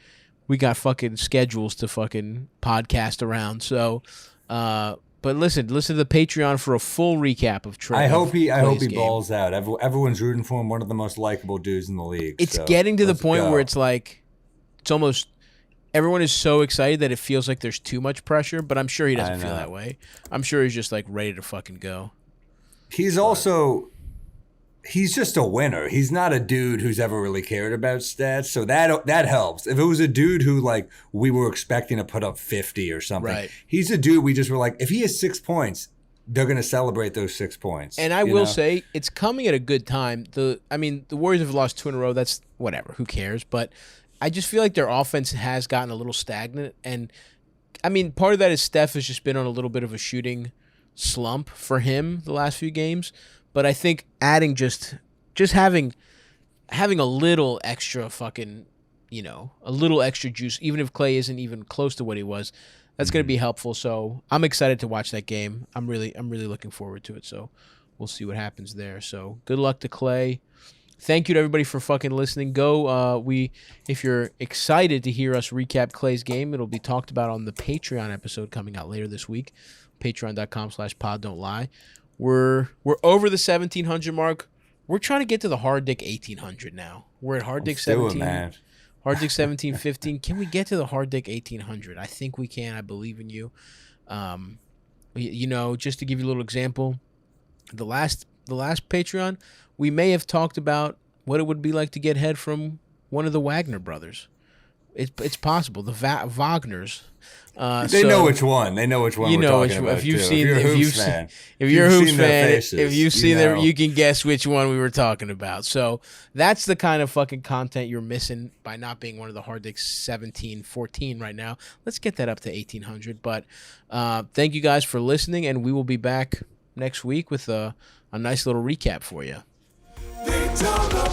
Speaker 2: fucking schedules to fucking podcast around. So, but listen to the Patreon for a full recap of Trey.
Speaker 3: I hope he
Speaker 2: game.
Speaker 3: balls out. Everyone's rooting for him. One of the most likable dudes in the league.
Speaker 2: It's getting to the point where it's like, it's almost. Everyone is so excited that it feels like there's too much pressure, but I'm sure he doesn't feel that way. I'm sure he's just ready to fucking go.
Speaker 3: He's just a winner. He's not a dude who's ever really cared about stats, so that helps. If it was a dude who we were expecting to put up 50 or something,
Speaker 2: right.
Speaker 3: He's a dude we just were like, if he has 6 points, they're going to celebrate those 6 points.
Speaker 2: And I will say, it's coming at a good time. The Warriors have lost 2 in a row. That's whatever. Who cares? But I just feel like their offense has gotten a little stagnant. And, part of that is Steph has just been on a little bit of a shooting slump for him the last few games. But I think adding just having a little extra fucking, a little extra juice, even if Klay isn't even close to what he was, that's going to be helpful. So I'm excited to watch that game. I'm really looking forward to it. So we'll see what happens there. So good luck to Klay. Thank you to everybody for fucking listening. If you're excited to hear us recap Klay's game, it'll be talked about on the Patreon episode coming out later this week. Patreon.com/poddon'tlie. We're over the 1,700 mark. We're trying to get to the Hard Dick 1,800 now. We're at Hard Dick 17. Hard Dick 1715. Can we get to the Hard Dick 1,800? I think we can. I believe in you. Just to give you a little example, the last Patreon, we may have talked about what it would be like to get head from one of the Wagner brothers. It's possible. The Wagners.
Speaker 3: They know which one. They know which one.
Speaker 2: You know which one. If you're a Hoops fan, if you've seen them, you can guess which one we were talking about. So that's the kind of fucking content you're missing by not being one of the Hard Dicks 17, 14 right now. Let's get that up to 1,800. But thank you guys for listening, and we will be back next week with a nice little recap for you.
Speaker 1: They don't know